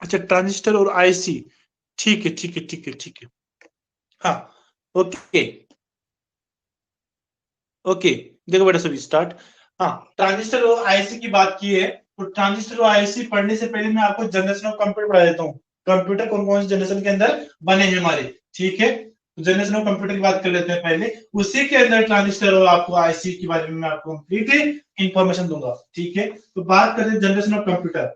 अच्छा, ट्रांजिस्टर और आईसी, ठीक है ठीक है ठीक है ठीक है। हाँ, ओके ओके, देखो बेटा सभी स्टार्ट। हाँ, ट्रांजिस्टर और आईसी की बात की है, तो ट्रांजिस्टर और आईसी पढ़ने से पहले मैं आपको जनरेशन ऑफ कंप्यूटर पढ़ा देता हूँ। कंप्यूटर कौन कौन से जनरेशन के अंदर बने हैं हमारे, ठीक है। तो जनरेशन ऑफ कंप्यूटर की बात कर लेते हैं पहले, उसी के अंदर ट्रांजिस्टर और आपको आईसी के बारे में मैं आपको कंप्लीट इंफॉर्मेशन दूंगा, ठीक है। तो बात करते हैं जनरेशन ऑफ कंप्यूटर।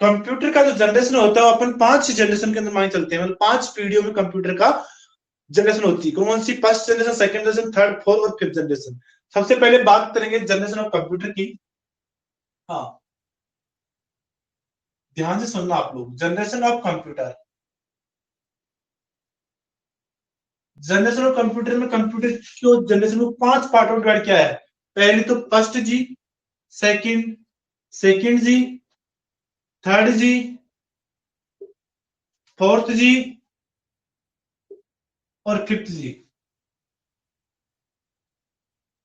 कंप्यूटर का जो जनरेशन होता है अपन 5 जनरेशन के अंदर मान चलते हैं, मतलब 5 पीढ़ियों में कंप्यूटर का जनरेशन होती है। कौन सी? First generation, second generation, third, fourth और फिफ्थ जनरेशन। सबसे पहले बात करेंगे जनरेशन ऑफ कंप्यूटर की। हाँ, ध्यान से सुनना आप लोग, generation of computer. Generation of computer में कंप्यूटर को जनरेशन को 5 पार्ट में डिवाइड किया है। पहले तो फर्स्ट जी, सेकंड सेकंड जी, थर्ड जी, फोर्थ जी और फिफ्थ जी।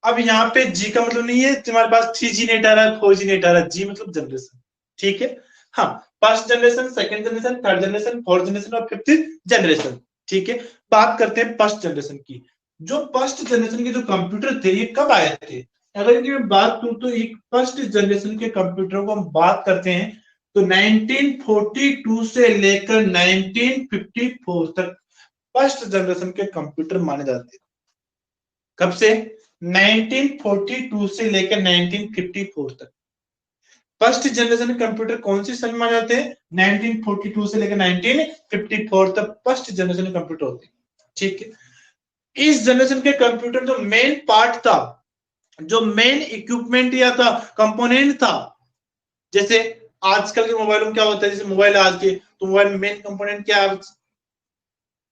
अब यहाँ पे जी का मतलब नहीं है तुम्हारे पास 3G नेट आ रहा है, 4G नेट आ रहा है, जी मतलब जनरेशन, ठीक है। हाँ, first generation, second generation, third generation, fourth generation और फिफ्थ जनरेशन, ठीक है। बात करते हैं फर्स्ट जनरेशन की। जो फर्स्ट जनरेशन के जो कंप्यूटर थे ये कब आए थे? अगर इनकी मैं बात करूं तो एक फर्स्ट जनरेशन के कंप्यूटर को हम बात करते हैं तो 1942 से लेकर 1954 तक फर्स्ट जनरेशन के कंप्यूटर माने जाते हैं। कब से? 1942 से लेकर 1954 तक फर्स्ट जनरेशन कंप्यूटर कौन सी सन में आ जाते हैं? 1942 से लेकर 1954 तक फर्स्ट जनरेशन कंप्यूटर होते हैं, ठीक है। इस जनरेशन के कंप्यूटर जो मेन पार्ट था, जो मेन इक्विपमेंट या था, कंपोनेंट था, जैसे आजकल के मोबाइलों में क्या होता है, जैसे मोबाइल आज के, तो मोबाइल में मेन कंपोनेंट क्या है?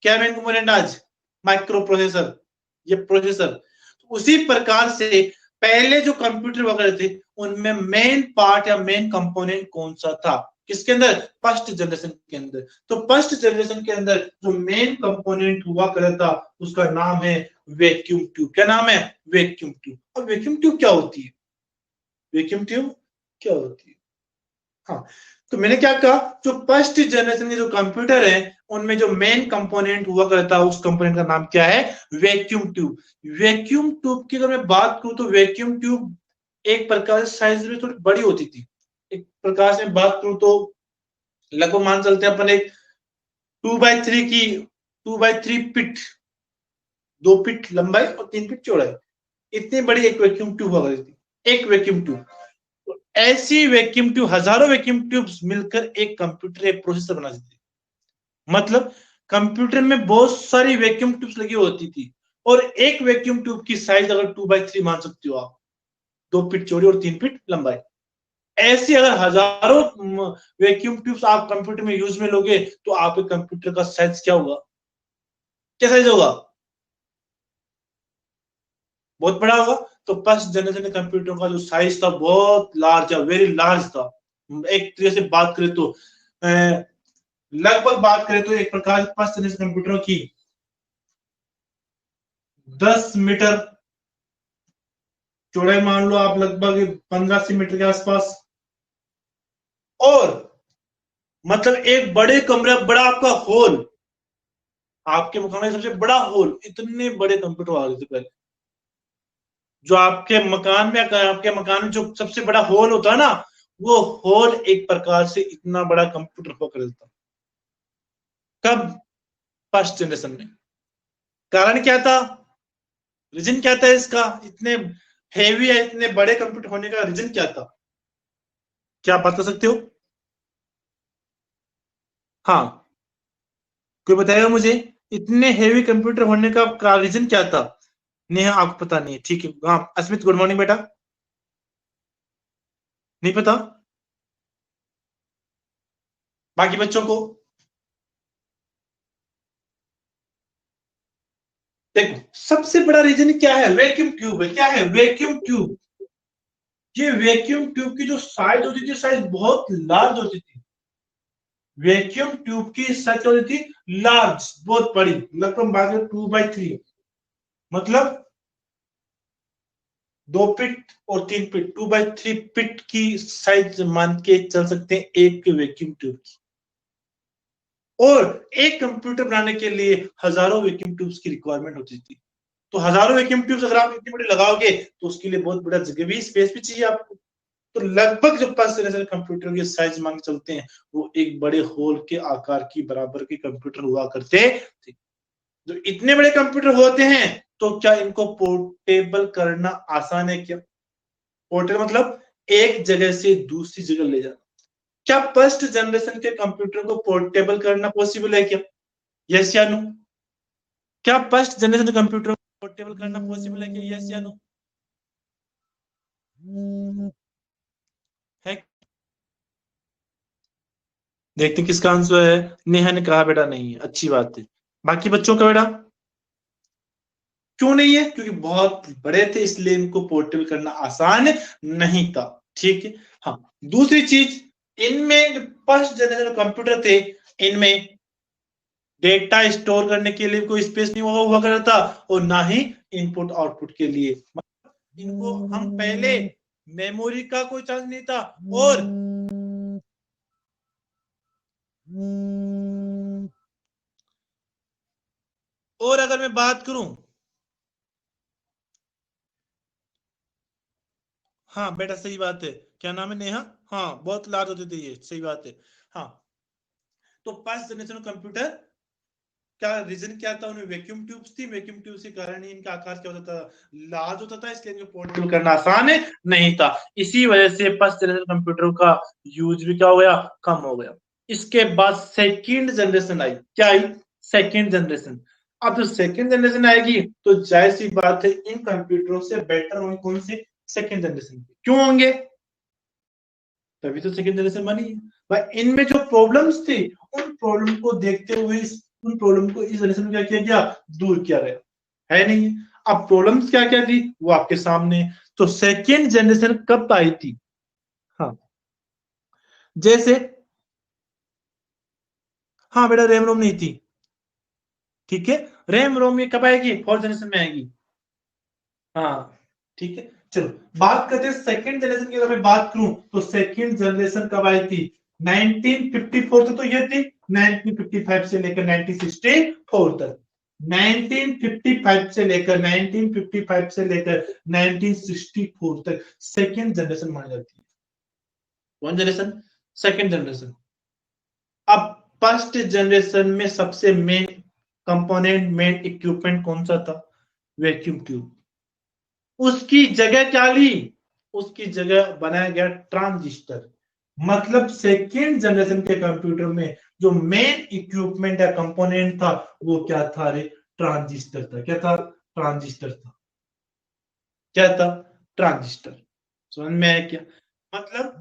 क्या मेन कंपोनेंट आज? माइक्रो प्रोसेसर, ये प्रोसेसर। तो उसी प्रकार से पहले जो कंप्यूटर वगैरह थे उनमें मेन पार्ट या मेन कंपोनेंट कौन सा था? किसके अंदर? फर्स्ट जनरेशन के अंदर। तो फर्स्ट जनरेशन के अंदर जो मेन कंपोनेंट हुआ करता था उसका नाम है वैक्यूम ट्यूब। क्या नाम है? Vacuum tube. अब वैक्यूम ट्यूब क्या होती है? वैक्यूम ट्यूब क्या होती है? हाँ, तो मैंने क्या कहा, जो फर्स्ट जनरेशन के जो कंप्यूटर है उनमें जो मेन कंपोनेंट हुआ करता है उस कंपोनेंट का नाम क्या है? Vacuum tube. वैक्यूम ट्यूब की अगर मैं बात करूं तो वैक्यूम ट्यूब एक प्रकार से साइज में थोड़ी बड़ी होती थी। एक प्रकार से बात करूं तो लगभग मान चलते हैं अपन एक 2x3 की, 2x3 फीट, 2 फीट लंबाई और 3 फीट चौड़ाई, इतनी बड़ी एक वैक्यूम ट्यूब हुआ करती थी, एक वैक्यूम ट्यूब। तो ऐसी वैक्यूम ट्यूब, हजारों वैक्यूम ट्यूब्स मिलकर एक कंप्यूटर, एक प्रोसेसर बना देती थी। मतलब कंप्यूटर में बहुत सारी वैक्यूम ट्यूब्स लगी होती थी और एक वैक्यूम ट्यूब की साइज अगर 2x3 मान सकते हो आप, 2 फीट चौड़ी और 3 फीट लंबाई। ऐसी अगर हजारों वैक्यूम ट्यूब्स आप कंप्यूटर में यूज में लोगे तो आपके कंप्यूटर का साइज क्या होगा? क्या साइज होगा? बहुत बड़ा होगा। तो फर्स्ट जनरेशन कंप्यूटर का जो साइज था बहुत लार्ज, वेरी लार्ज था। एक तरह से बात करें तो लगभग बात करें तो एक प्रकार फर्स्ट जनरेशन कंप्यूटरों की 10 मीटर चौड़ाई मान लो आप, लगभग 15 से मीटर के आसपास। और मतलब एक बड़े कमरे, बड़ा आपका हॉल, आपके मकान में सबसे बड़ा हॉल, इतने बड़े कंप्यूटर आ गए थे पहले। जो आपके मकान में जो सबसे बड़ा हॉल होता है ना, वो हॉल एक प्रकार से इतना बड़ा कंप्यूटर हुआ करता। कब? फर्स्ट जनरेशन में। कारण क्या था? रीजन क्या था इसका, इतने हेवी या इतने बड़े कंप्यूटर होने का रीजन क्या था? क्या आप बता सकते हो? हाँ, कोई बताएगा मुझे, इतने हेवी कंप्यूटर होने का रीजन क्या था? नेहा आपको पता नहीं है, ठीक है। हाँ, अस्मित गुड मॉर्निंग बेटा। नहीं पता? बाकी बच्चों को? देखो, सबसे बड़ा रीजन क्या है? वैक्यूम ट्यूब है। क्या है? Vacuum tube. ये वैक्यूम ट्यूब की जो साइज होती थी, साइज बहुत लार्ज होती थी। वैक्यूम ट्यूब की साइज होती थी लार्ज, बहुत बड़ी, लगभग 2x3, मतलब 2 पिट और 3 पिट 2/3 पिट की साइज मान के चल सकते हैं एक वैक्यूम ट्यूब की। और एक कंप्यूटर बनाने के लिए हजारों वैक्यूम ट्यूब्स की रिक्वायरमेंट होती थी। तो हजारों वैक्यूम ट्यूब्स अगर आप इतनी बड़ी लगाओगे तो उसके लिए बहुत बड़ा जगह भी, स्पेस भी चाहिए आपको। तो लगभग जो फर्स्ट जनरेशन कंप्यूटर के साइज मान के चलते हैं वो एक बड़े होल के आकार की बराबर के कंप्यूटर हुआ करते थे। जो इतने बड़े कंप्यूटर होते हैं तो क्या इनको पोर्टेबल करना आसान है क्या? पोर्टेबल मतलब एक जगह से दूसरी जगह ले जाना। क्या फर्स्ट जनरेशन के कंप्यूटर को पोर्टेबल करना पॉसिबल है क्या? यस या नो? क्या फर्स्ट जनरेशन कंप्यूटर को पोर्टेबल करना पॉसिबल है क्या? यस या नो? है? देखते किसका आंसर है। नेहा ने कहा बेटा नहीं है, अच्छी बात है। बाकी बच्चों का बेटा क्यों नहीं है? क्योंकि बहुत बड़े थे इसलिए इनको पोर्टेबल करना आसान नहीं था। ठीक है। हाँ, दूसरी चीज, इनमें फर्स्ट जनरेशन कंप्यूटर थे, इनमें डेटा स्टोर करने के लिए कोई स्पेस नहीं हुआ करता था और ना ही इनपुट आउटपुट के लिए। मतलब इनको हम पहले मेमोरी का कोई चांस नहीं था। और अगर मैं बात करूं, हाँ बेटा सही बात है। क्या नाम है नेहा? हाँ, बहुत लार्ज होते थे ये, सही बात है। हाँ, तो फर्स्ट जनरेशन कंप्यूटर क्या रीजन क्या था? उन्हें वैक्यूम ट्यूब्स थी, वैक्यूम ट्यूब्स के कारण ही इनका आकार क्या होता था? लार्ज होता था, इसलिए इनको पोर्टेबल करना आसान नहीं था। इसी वजह से फर्स्ट जनरेशन कंप्यूटर का यूज भी क्या हो गया? कम हो गया। इसके बाद सेकंड जनरेशन आई। क्या आई? Second generation. अब जो सेकंड जनरेशन आएगी तो जाहिर सी बात है इन कंप्यूटरों से बेटर होंगे कौन से? Second generation. क्यों होंगे? तभी तो सेकंड जनरेशन बनी है भाई। इनमें जो प्रॉब्लम्स थी उन प्रॉब्लम को देखते हुए उन प्रॉब्लम को इस जनरेशन में क्या किया गया? दूर किया गया है नहीं। अब प्रॉब्लम्स क्या क्या थी वो आपके सामने। तो सेकंड जनरेशन कब आई थी? हाँ, जैसे हाँ बेटा रैम रोम नहीं थी। ठीक है, रैम रोम ये कब आएगी? फोर्थ जनरेशन में आएगी। हाँ ठीक है, चलो बात करते हैं सेकंड जनरेशन की। अगर मैं बात करूं तो सेकंड जनरेशन कब आई थी? 1954 तक तो ये थी। 1955 से लेकर 1964 तक। 1955 से लेकर 1955 से लेकर 1964 तक सेकंड जनरेशन मानी जाती है। कौन जनरेशन? Second generation. अब फर्स्ट जनरेशन में सबसे मेन कंपोनेंट, मेन इक्विपमेंट कौन सा था? Vacuum tube. उसकी जगह क्या ली? उसकी जगह बनाया गया ट्रांजिस्टर। मतलब सेकेंड जनरेशन के कंप्यूटर में जो मेन इक्विपमेंट या कंपोनेंट था वो क्या था? रे ट्रांजिस्टर था। क्या था? ट्रांजिस्टर था। क्या था? ट्रांजिस्टर। समझ में आया क्या? मतलब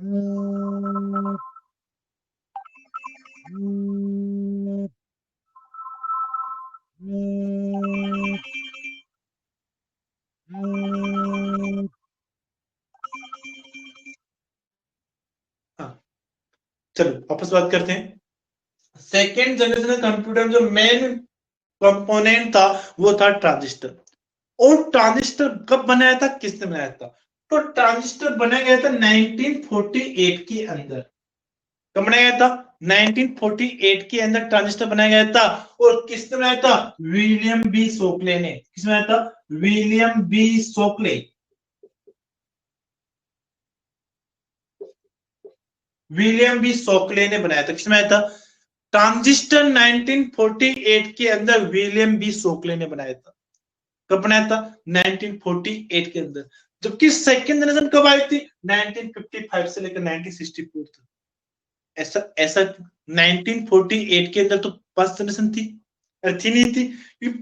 हाँ, चलो वापस बात करते हैं। सेकेंड जनरेशन कंप्यूटर में जो मेन कंपोनेंट था वो था ट्रांजिस्टर। और ट्रांजिस्टर कब बनाया था? किसने बनाया था? तो ट्रांजिस्टर बनाया गया था 1948 के अंदर। कब बनाया गया था? 1948 के अंदर ट्रांजिस्टर बनाया गया था। और किसने बनाया था? विलियम बी सोकले ने। किसने बनाया था? William B Shockley. William B Shockley ने बनाया था। किसने बनाया था? ट्रांजिस्टर 1948 के अंदर विलियम बी सोकले ने बनाया था। कब बनाया था? 1948 के अंदर। जबकि सेकंड जनरेशन कब आई थी? 1955 से लेकर 1964 तक। ऐसा ऐसा 1948 के अंदर तो फर्स्ट जनरेशन थी नहीं थी।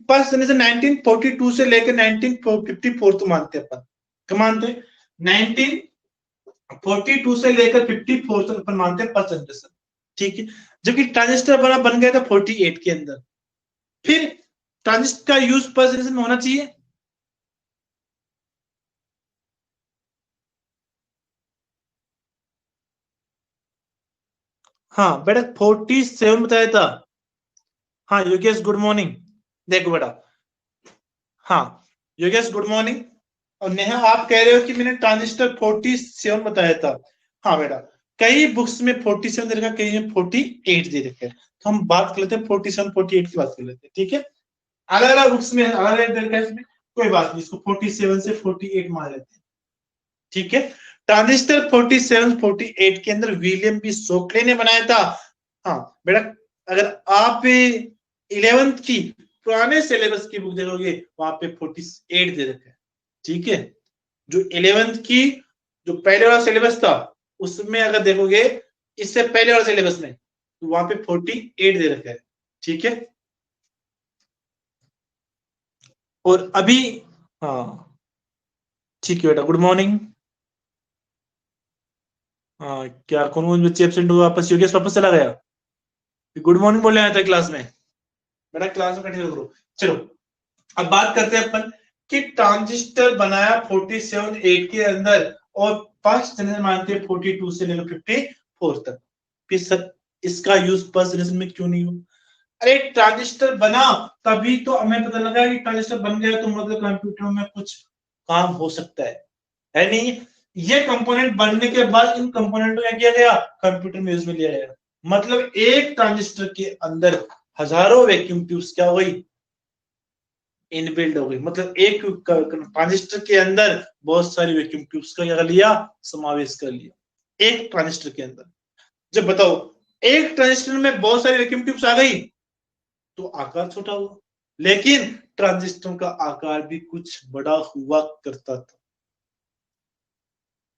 फर्स्ट जनरेशन 1942 से लेकर 1954 तो मानते अपन। कब मानते? 1942 से लेकर 54 तक अपन मानते हैं फर्स्ट जनरेशन। ठीक है, जबकि ट्रांजिस्टर बन गया था 48 के अंदर। फिर ट्रांजिस्टर का यूज फर्स्ट जनरेशन में होना चाहिए। हाँ बेटा 47 बताया था। हाँ योगेश गुड मॉर्निंग। देखो बेटा, हाँ योगेश गुड मॉर्निंग। और नेहा आप कह रहे हो कि मैंने ट्रांजिस्टर 47 बताया था। हाँ बेटा, कई बुक्स में 47 दे रखा है, कई में 48 दे रखा है, तो हम बात कर लेते हैं 47 48 की बात कर लेते हैं, ठीक है। अलग अलग बुक्स में अलग अलग दे रखा है, इसमें कोई बात नहीं, इसको 47 से 48 मान लेते हैं, ठीक है। ट्रांजिस्टर 47 48 के अंदर विलियम बी शोकले ने बनाया था। हाँ बेटा, अगर आप 11th की पुराने सिलेबस की बुक देखोगे वहां पे 48 दे रखा है, ठीक है। जो 11th की जो पहले वाला सिलेबस था उसमें अगर देखोगे इससे पहले वाला सिलेबस में, तो वहां पे 48 दे रखा है, ठीक है। और अभी, हाँ ठीक है बेटा, गुड मॉर्निंग। हाँ, क्या कौन कौन बच्चे एब्सेंट हुआ, वापस योगेश वापस चला गया? गुड मॉर्निंग बोलने आया था क्लास में? बेटा क्लास में कंटिन्यू करो। चलो अब बात करते हैं अपन कि ट्रांजिस्टर बनाया 47 8 के अंदर, और फर्स्ट जनरेशन मानते हैं 42 से लेकर 54 तक। फिर सर इसका यूज फर्स्ट जनरेशन में क्यों नहीं हो? अरे ट्रांजिस्टर बना तभी तो हमें पता लगा कि ट्रांजिस्टर बन गया, तो मतलब कंप्यूटर में कुछ काम हो सकता है नहीं? ये कंपोनेंट बनने के बाद इन कंपोनेंट को क्या किया गया, कंप्यूटर में यूज में लिया गया। मतलब एक ट्रांजिस्टर के अंदर हजारों वैक्यूम ट्यूब्स क्या हो गई, इनबिल्ड हो गई। मतलब एक ट्रांजिस्टर के अंदर बहुत सारी वैक्यूम ट्यूब्स का क्या कर लिया, समावेश कर लिया एक ट्रांजिस्टर के अंदर। जब बताओ एक ट्रांजिस्टर में बहुत सारी वैक्यूम ट्यूब्स आ गई तो आकार छोटा हुआ, लेकिन ट्रांजिस्टर का आकार भी कुछ बड़ा हुआ करता था,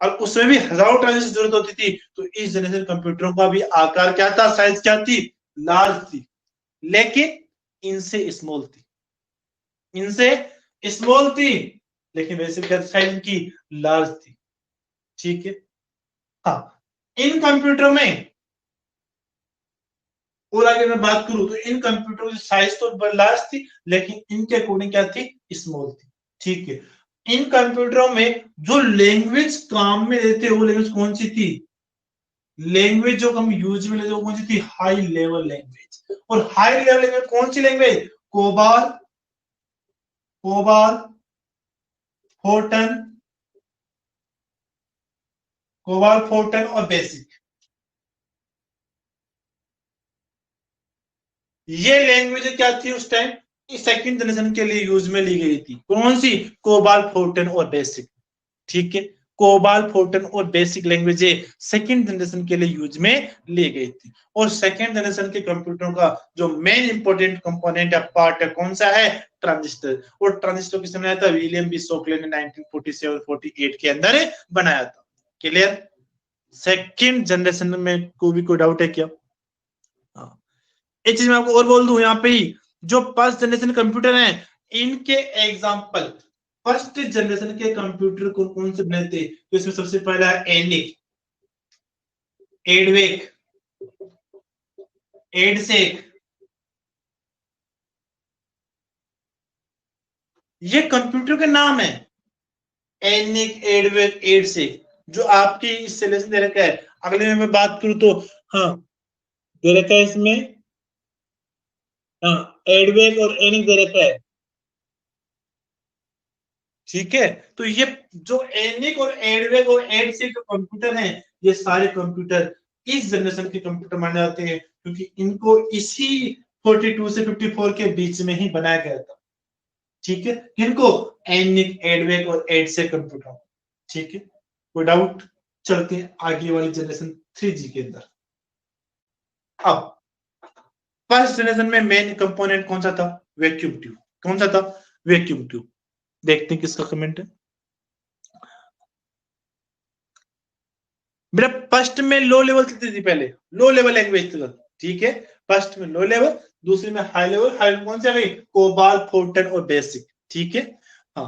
और उसमें भी हजारों ट्रांजिस्टर जरूरत होती थी। तो इस जनरेशन कंप्यूटरों का भी आकार क्या था, साइज क्या थी, लार्ज थी, लेकिन इनसे स्मॉल थी, इनसे स्मॉल थी, लेकिन वैसे साइज की लार्ज थी, ठीक है। हाँ, इन कंप्यूटर में और आगे मैं बात करूं तो इन कंप्यूटर की साइज तो लार्ज थी, लेकिन इनके अकॉर्डिंग क्या थी, स्मॉल थी, ठीक है। इन कंप्यूटरों में जो लैंग्वेज काम में लेते वो लैंग्वेज कौन सी थी, लैंग्वेज जो हम यूज में लेते वो कौन सी थी, हाई लेवल लैंग्वेज। और हाई लेवल लैंग्वेज कौन सी language, COBOL, COBOL, Fortran, COBOL Fortran और बेसिक। ये लैंग्वेज क्या थी उस टाइम, सेकंड जनरेशन के लिए यूज में ली गई थी, कौन सी, कोबाल फोर्टन और बेसिक, ठीक है। कोबाल फोर्टन और बेसिक लैंग्वेज सेकंड जनरेशन के लिए यूज में ली गई थी। और सेकंड जनरेशन के कंप्यूटरों का जो मेन इंपोर्टेंट कंपोनेंट है, पार्ट है, कौन सा है, ट्रांजिस्टर। और ट्रांजिस्टर किसने बनाया था, विलियम बी शोकले ने 1947-48 के अंदर बनाया था। क्लियर? सेकंड जनरेशन में कोई डाउट है क्या? हाँ, एक चीज मैं आपको और बोल दूं यहाँ पे ही, जो फर्स्ट जनरेशन कंप्यूटर हैं इनके एग्जांपल, फर्स्ट जनरेशन के कंप्यूटर कौन कौन से बने थे, तो इसमें सबसे पहला है एनिक, एडवेक, एडसेक। ये कंप्यूटर के नाम है, एनिक, एडवेक, एडसेक, जो आपकी इस सिलेबस में दे रखा है। अगले में मैं बात करूं तो, हाँ दे रखा है इसमें, हाँ एडवेक और एनिक दे रखा है, ठीक है। तो ये जो एनिक और एडवेक और एडसेक जो कंप्यूटर हैं, ये सारे कंप्यूटर इस जनरेशन के कंप्यूटर माने जाते हैं, क्योंकि इनको इसी 42 से 54 के बीच में ही बनाया गया था, ठीक है। किनको, एनिक, एडवेक और एडसेक कंप्यूटर, ठीक है। कोई डाउट? चलते हैं आगे वाली जनरेशन 3G के अंदर। अब फर्स्ट जनरेशन में मेन कंपोनेंट कौन सा था, वैक्यूम ट्यूब। कौन सा था, वैक्यूम ट्यूब। देखते हैं किसका कमेंट है। मेरा फर्स्ट में लो लेवल कितनी थी, पहले लो लेवल लैंग्वेज था, ठीक है। फर्स्ट में लो लेवल, दूसरी में हाई लेवल। हाई लेवल कौन सी आ गई, कोबाल, फोर्टन और बेसिक, ठीक है। हाँ,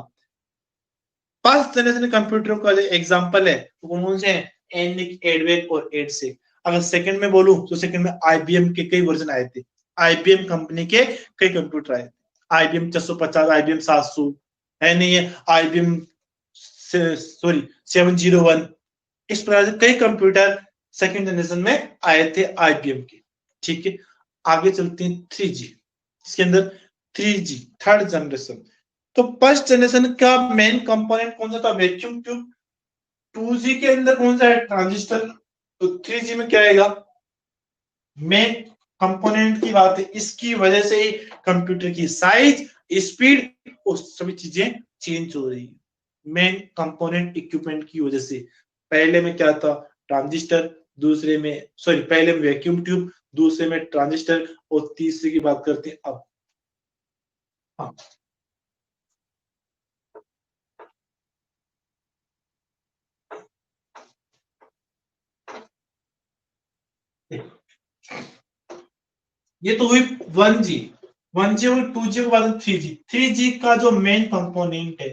फर्स्ट जनरेशन कंप्यूटर का जो एग्जांपल है वो कौन से हैं, एनिक, एडवेक और एडसेक। अगर सेकंड में बोलूं तो सेकंड में आईबीएम के कई वर्जन आए थे, आईबीएम कंपनी के कई कंप्यूटर आए थे, आईबीएम 450, आईबीएम 700, है नहीं है, आईबीएम सॉरी 701। इस प्रकार से कई कंप्यूटर सेकंड जनरेशन में आए थे आईबीएम के, ठीक है। आगे चलते हैं 3G, इसके अंदर 3G थर्ड जनरेशन। तो फर्स्ट जनरेशन का मेन कंपोनेंट कौन सा था? Vacuum tube. 2G के अंदर कौन सा है? ट्रांजिस्टर। तो 3G में क्या आएगा? मेन कंपोनेंट की बात है, इसकी वजह से ही कंप्यूटर की साइज, स्पीड और सभी चीजें चेंज हो रही है मेन कंपोनेंट इक्विपमेंट की वजह से। पहले में क्या था? ट्रांजिस्टर, दूसरे में पहले में वैक्यूम ट्यूब, दूसरे में ट्रांजिस्टर और तीसरे की बात करते हैं अब। हाँ, ये तो हुई 1G। 1G और 2G के बाद 3G। 3G का जो मेन कंपोनेंट है,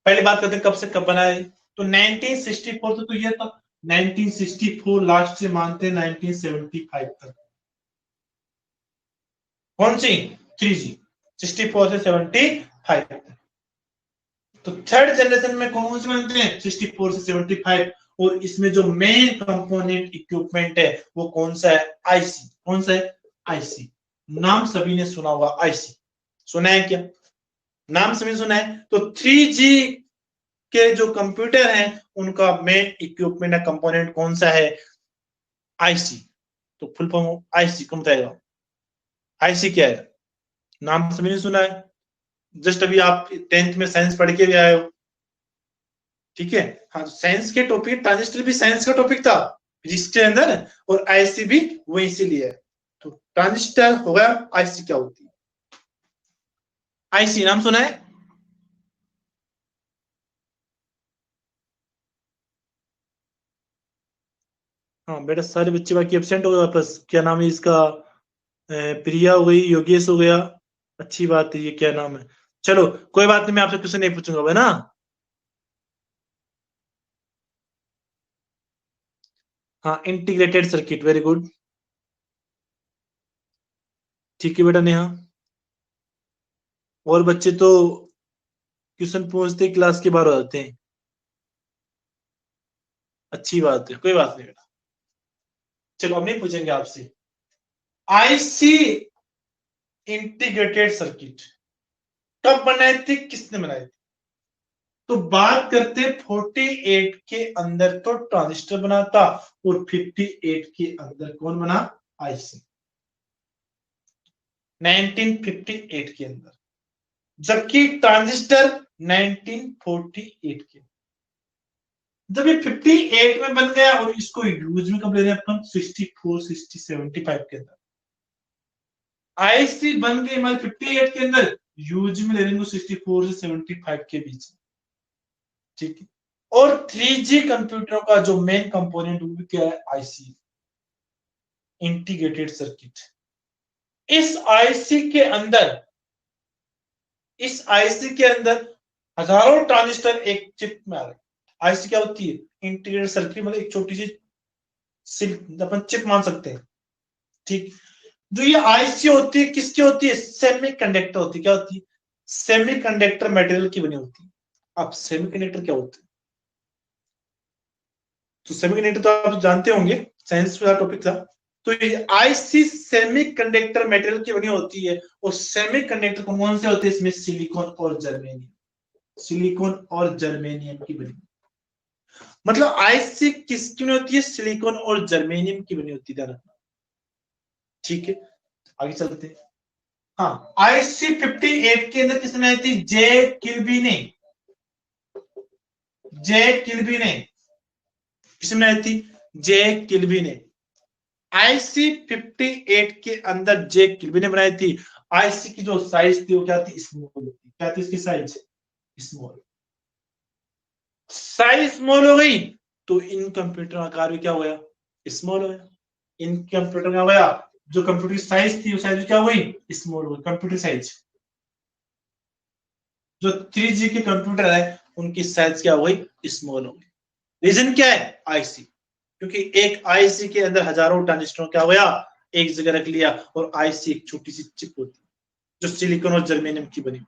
पहले बात करते हैं कब से कब बना है। तो 1964 तो ये था, 1964 लास्ट से मानते हैं 1975 तक। कौन सी? 3G 64 से 75 तक। तो थर्ड जनरेशन में कौन से मानते हैं? 64 से 75। और इसमें जो मेन कंपोनेंट इक्विपमेंट है वो कौन सा है? आईसी। कौन सा है? आईसी। नाम सभी ने सुना होगा, आईसी। सुना है क्या? नाम सभी सुना है। तो 3G के जो कंप्यूटर हैं उनका मेन इक्विपमेंट कंपोनेंट कौन सा है? आईसी। तो फुल फॉर्म आईसी कौन बताएगा? आईसी क्या है? नाम सभी ने सुना है, जस्ट अभी आप 10th में साइंस पढ़ के भी आए हो, ठीक है। हाँ, साइंस के टॉपिक, ट्रांजिस्टर भी साइंस का टॉपिक था जिसके अंदर, और आईसी भी वही से लिया है। तो ट्रांजिस्टर हो गया, आईसी क्या होती है? आईसी नाम सुना है? हाँ बेटा, सारे बच्चे बाकी एब्सेंट हो गए वापस। क्या नाम है इसका? प्रिया हो गई, योगेश हो गया। अच्छी बात है। ये क्या नाम है? चलो कोई बात नहीं, मैं आपसे क्वेश्चन नहीं पूछूंगा है ना। हाँ, इंटीग्रेटेड सर्किट, वेरी गुड। ठीक है बेटा नेहा। और बच्चे तो क्वेश्चन पूछते क्लास के बाहर हो जाते हैं। अच्छी बात है, कोई बात नहीं बेटा। चलो अब नहीं पूछेंगे आपसे। आईसी इंटीग्रेटेड सर्किट कब बनाए थे, किसने बनाए थे? तो बात करते 48 के अंदर तो ट्रांजिस्टर बना था, और 58 के अंदर कौन बना? आईसी। 1958 के अंदर, जबकि ट्रांजिस्टर 1948 के। जब ये 58 में बन गया, और इसको यूज में कब ले रहे हैं अपन? 64, 60, 75 के अंदर। आईसी बन गई हमारे 58 के अंदर, यूज में ले लेंगे 64 से 75 के बीच। ठीक है। और 3G कंप्यूटरों का जो मेन कंपोनेंट वो भी क्या है? IC, integrated circuit. इस आईसी के अंदर, इस आईसी के अंदर हजारों ट्रांजिस्टर एक चिप में आ रहे। आईसी क्या होती है? इंटीग्रेटेड सर्किट, मतलब एक छोटी सी अपन चिप मान सकते हैं। ठीक। जो ये आईसी होती है किसकी होती है? सेमी कंडक्टर होती है। क्या होती है? सेमी कंडक्टर मटेरियल की बनी होती है। अब सेमी कंडक्टर क्या होता है? तो सेमी कंडक्टर तो आप जानते होंगे, साइंस का टॉपिक था। तो ये आईसी सेमी कंडक्टर मटेरियल की बनी होती है। और सेमी कंडक्टर कौन से होते हैं? इसमें सिलिकॉन और जर्मेनियम, सिलिकॉन और जर्मेनियम की बनी। मतलब आईसी किसकी बनी होती है? सिलिकॉन और जर्मेनियम की बनी होती है। ठीक है, आगे चलते हैं। हाँ, आईसी 58 के अंदर किसने आई थी? जे किल्बी ने। जे किल्बी ने किसने आई थी? जे किल्बी ने। आईसी 58 के अंदर जे किल्बी ने बनाई थी। आईसी की जो साइज थी वो क्या थी? स्मॉल थी। क्या थी इसकी साइज? स्मॉल। साइज स्मॉल हो गई तो इन कंप्यूटर का आकार भी क्या हो गया? स्मॉल हो गया। इन कंप्यूटर का हो गया, जो कंप्यूटर साइज थी वो साइज क्या हुई? स्मॉल हो गई। कंप्यूटर साइज, जो 3G के कंप्यूटर है उनकी साइज क्या हो गई? स्मॉल हो गई। रीजन क्या है? आईसी। क्योंकि एक आईसी के अंदर हजारों ट्रांजिस्टर क्या हो गया? एक जगह रख लिया। और आईसी एक छोटी सी चिप होती है जो सिलिकॉन और जर्मेनियम की बनी।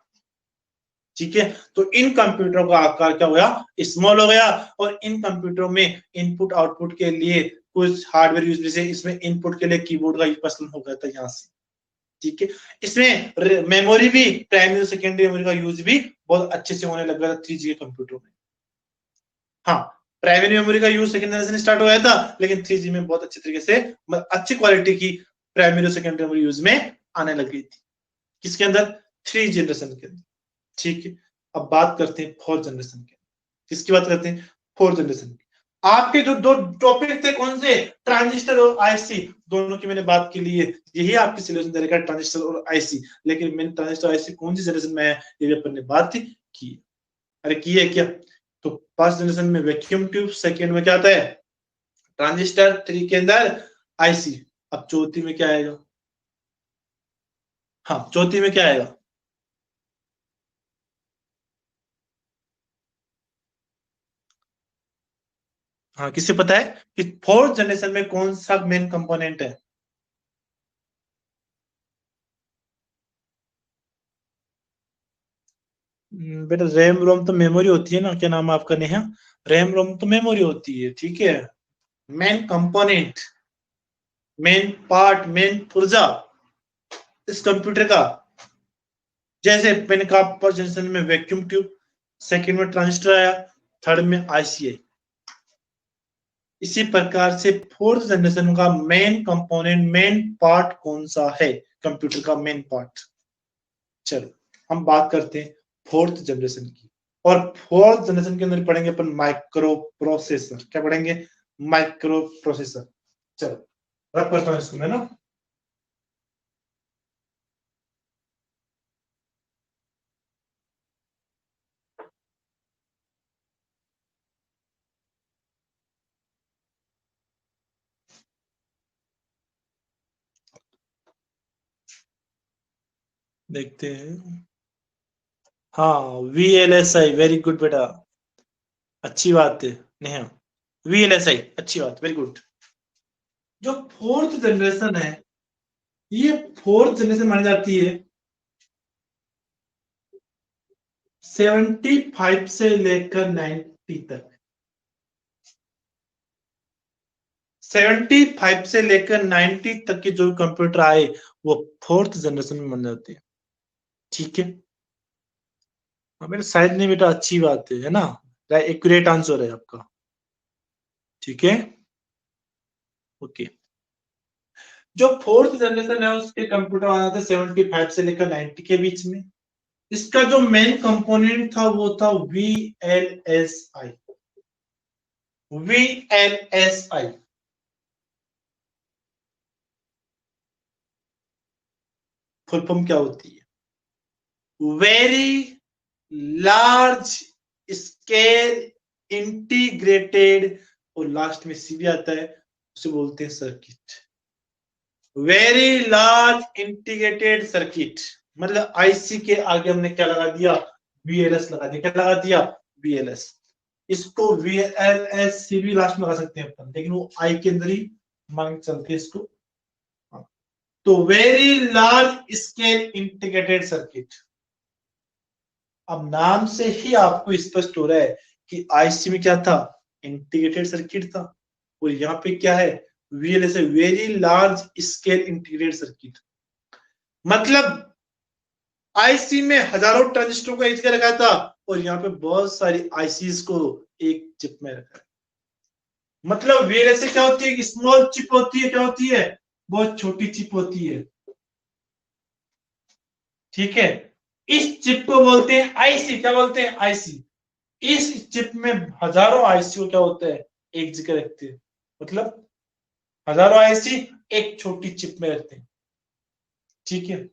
ठीक है। तो इन कंप्यूटरों का आकार क्या हो गया? स्मॉल हो गया। और इन कंप्यूटरों में इनपुट आउटपुट के लिए कुछ हार्डवेयर यूज, जैसे इसमें इनपुट के लिए कीबोर्ड का पसंद हो गया था यहाँ से। ठीक है। इसमें मेमोरी भी, प्राइमरी और सेकेंडरी मेमोरी का यूज भी बहुत अच्छे से होने लग रहा था 3G के कंप्यूटर में। हाँ, प्राइमरी मेमोरी का यूज सेकेंड जनरेशन स्टार्ट हो गया था, लेकिन 3G में बहुत अच्छे तरीके से अच्छी क्वालिटी की प्राइमरी और सेकेंडरी मेमोरी यूज में आने लग गई थी। किसके अंदर? 3 जनरेशन के अंदर। ठीक है, अब बात करते हैं 4 जनरेशन के। किसकी बात करते हैं? 4 जनरेशन की। आपके जो दो टॉपिक थे कौन से? ट्रांजिस्टर और आईसी, दोनों की मैंने बात की ली है। यही आपकी सिलेक्शन दे रखा है, ट्रांजिस्टर और आईसी। लेकिन मैंने ट्रांजिस्टर आईसी कौन सी जनरेशन में है ये भी अपन ने बात की। अरे की है क्या? तो फर्स्ट जनरेशन में वैक्यूम ट्यूब, सेकेंड में क्या आता है? ट्रांजिस्टर, 3 के अंदर आईसी। अब चौथी में क्या आएगा? हाँ, चौथी में क्या आएगा? हाँ, किसे पता है कि फोर्थ जनरेशन में कौन सा मेन कंपोनेंट है? बेटा रैम रोम तो मेमोरी होती है ना, क्या नाम है आपका नेहा? रैम रोम तो मेमोरी होती है, ठीक है। Main component, main part, main पुर्जा इस कंप्यूटर का, जैसे मैंने कहा फर्स्ट जनरेशन में वैक्यूम ट्यूब, सेकंड में ट्रांजिस्टर आया, थर्ड में आईसी आई। इसी प्रकार से फोर्थ जनरेशन का मेन कंपोनेंट, मेन पार्ट कौन सा है कंप्यूटर का? Main part. चलो हम बात करते हैं फोर्थ जनरेशन की। और फोर्थ जनरेशन के अंदर पढ़ेंगे अपन माइक्रो प्रोसेसर। क्या पढ़ेंगे? Micro processor. चलो रब करता हूं इसको मैं ना। देखते हैं। हाँ, VLSI, वेरी गुड बेटा, अच्छी बात है नेहा। VLSI अच्छी बात, वेरी गुड। जो फोर्थ जनरेशन है, ये फोर्थ जनरेशन मानी जाती है 75 से लेकर 90 तक। 75 से लेकर 90 तक के जो कंप्यूटर आए वो फोर्थ जनरेशन में माने जाते हैं। ठीक है, हाँ मेरे शायद नहीं बेटा, अच्छी बात है ना, एक्यूरेट आंसर है आपका। ठीक है, ओके। जो फोर्थ जनरेशन है उसके कंप्यूटर आना था 75 से लेकर 90 के बीच में। इसका जो मेन कंपोनेंट था वो था VLSI। VLSI फुल फॉर्म क्या होती है? वेरी लार्ज स्केल इंटीग्रेटेड, और लास्ट में सी भी आता है, उसे बोलते हैं circuit. Very large integrated circuit, मतलब आईसी के आगे हमने क्या लगा दिया? VLS लगा दिया। क्या लगा दिया? VLS। इसको VLSC भी लास्ट में लगा सकते हैं अपन, लेकिन वो आई के अंदर ही मान के चलते हैं इसको। तो very large scale integrated circuit. अब नाम से ही आपको स्पष्ट हो रहा है कि आईसी में क्या था? इंटीग्रेटेड सर्किट था। और यहाँ पे क्या है? VLSI, very large scale integrated circuit. मतलब आईसी में हजारों ट्रांजिस्टर को एक जगह रखा था, और यहाँ पे बहुत सारी आईसीज को एक चिप में रखा है। मतलब VLSI क्या होती है? स्मॉल चिप होती है। क्या होती है? बहुत छोटी चिप होती है। ठीक है, इस चिप को बोलते हैं आईसी। क्या बोलते हैं? आईसी। इस चिप में हजारों आईसी को क्या होता है? एक जगह रखते हैं। मतलब हजारों आईसी एक छोटी चिप में रखते हैं। ठीक है,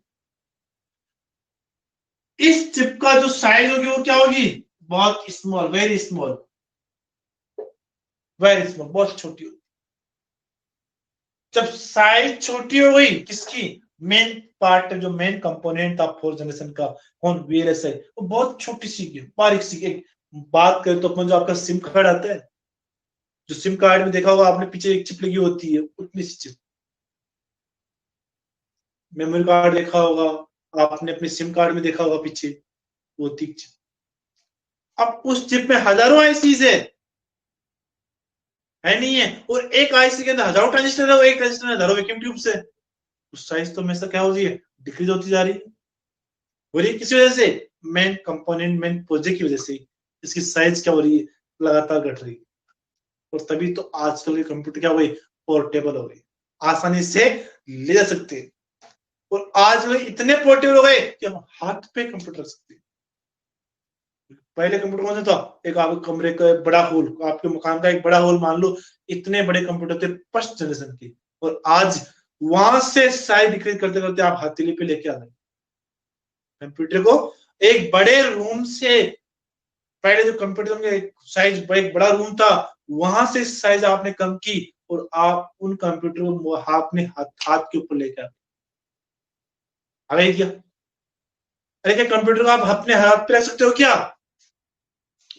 इस चिप का जो साइज होगी वो क्या होगी? बहुत small, very small, very small, बहुत छोटी होगी। जब साइज छोटी हो गई किसकी? मेन पार्ट, जो मेन कंपोनेंट था फोर्थ जनरेशन का, कौन? VLSI, वो बहुत छोटी सी की, बारीक सी। एक बात करें तो अपन जो आपका सिम कार्ड आता है, जो सिम कार्ड में देखा होगा आपने, पीछे एक चिप लगी होती है, उतनी सी चिप। मेमोरी कार्ड देखा होगा आपने, अपने सिम कार्ड में देखा होगा पीछे, वो थी चिप। अब उस चिप में हजारों आईसीज है नहीं है? और एक आईसी के अंदर हजारों ट्रांजिस्टर है, और एक ट्रांजिस्टर में हजारों वैक्यूम ट्यूब्स है। उस साइज तो हमेशा क्या होती है? डिक्रीज होती जा रही है। और ये किस वजह से? मेन कंपोनेंट, मेन प्रोजेक्ट की वजह से इसकी साइज क्या हो रही है? लगातार घट रही है। और तभी तो आजकल के कंप्यूटर क्या हो गए? पोर्टेबल हो गए, आसानी से ले जा सकते हैं। और आज लोग इतने पोर्टेबल हो गए कि हम हाथ पे कंप्यूटर रख सकते हैं। पहले कंप्यूटर कौन सा था? एक आपके कमरे का बड़ा हॉल, आपके मकान का एक बड़ा हॉल मान लो, इतने बड़े कंप्यूटर थे फर्स्ट जनरेशन के। और आज वहां से साइज डिक्रीज करते करते आप हथेली पे लेके आ गए कंप्यूटर को। एक बड़े रूम से, पहले जो कंप्यूटर में साइज एक बड़ा रूम था, वहां से साइज आपने कम की और आप उन कंप्यूटर को आपने हाथ के ऊपर लेके आ गए क्या? अरे क्या कंप्यूटर को आप अपने हाथ पे रख सकते हो क्या?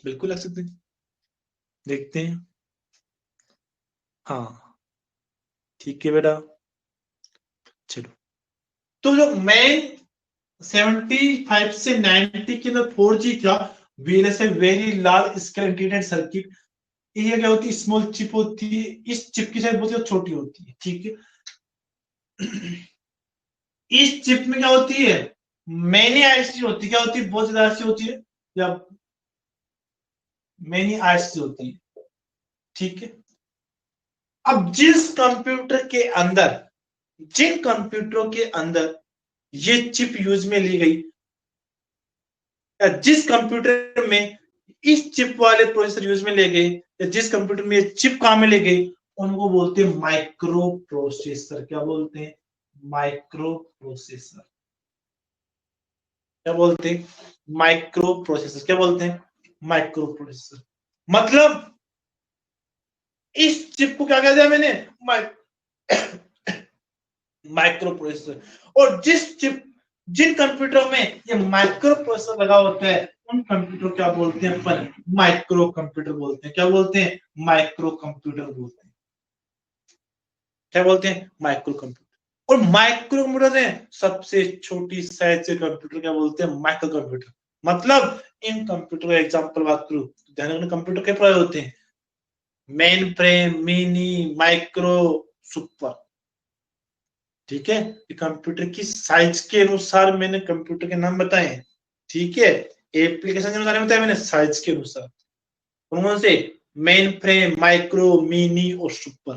बिल्कुल रख सकते हैं। देखते हैं। हाँ ठीक है बेटा, चलो। तो जो मेन 75 से 90 के अंदर 4G था, VLSI very large scale integrated circuit. ये क्या होती है? स्मॉल चिप होती है। इस चिप की साइज बहुत छोटी होती है, ठीक है। इस चिप में क्या होती है? मैनी आईसी होती है। क्या होती है? बहुत ज्यादा आईसी होती है, या मैनी आईसी होती है, ठीक है। अब जिस कंप्यूटर के अंदर, जिन कंप्यूटरों के अंदर ये चिप यूज में ली गई, या जिस कंप्यूटर में इस चिप वाले प्रोसेसर यूज में ले गए, या जिस कंप्यूटर में ये चिप काम में ले गई, उनको बोलते हैं माइक्रो प्रोसेसर। क्या बोलते हैं? Micro processor. क्या बोलते हैं? Micro processor. क्या बोलते हैं? Micro processor. मतलब इस चिप को क्या कह दिया मैंने? Micro processor. और जिन कंप्यूटरों में ये माइक्रो प्रोसेसर लगा होता है, उन कंप्यूटर क्या बोलते हैं? अपन माइक्रो कंप्यूटर बोलते हैं। क्या बोलते हैं? माइक्रो कंप्यूटर बोलते हैं। क्या बोलते हैं? Micro computer. और माइक्रो कंप्यूटर है सबसे छोटी साइज के कंप्यूटर क्या बोलते हैं? Micro computer. मतलब इन कंप्यूटर का एग्जांपल बात करूं, ध्यान रखना कंप्यूटर के प्रकार होते हैं main frame, mini, micro, super, ठीक है। कंप्यूटर की साइज के अनुसार मैंने कंप्यूटर के नाम बताए, ठीक है। एप्लीकेशन के अनुसार बताया मैंने, साइज के अनुसार। कौन से? मेन फ्रेम, माइक्रो, मिनी और सुपर।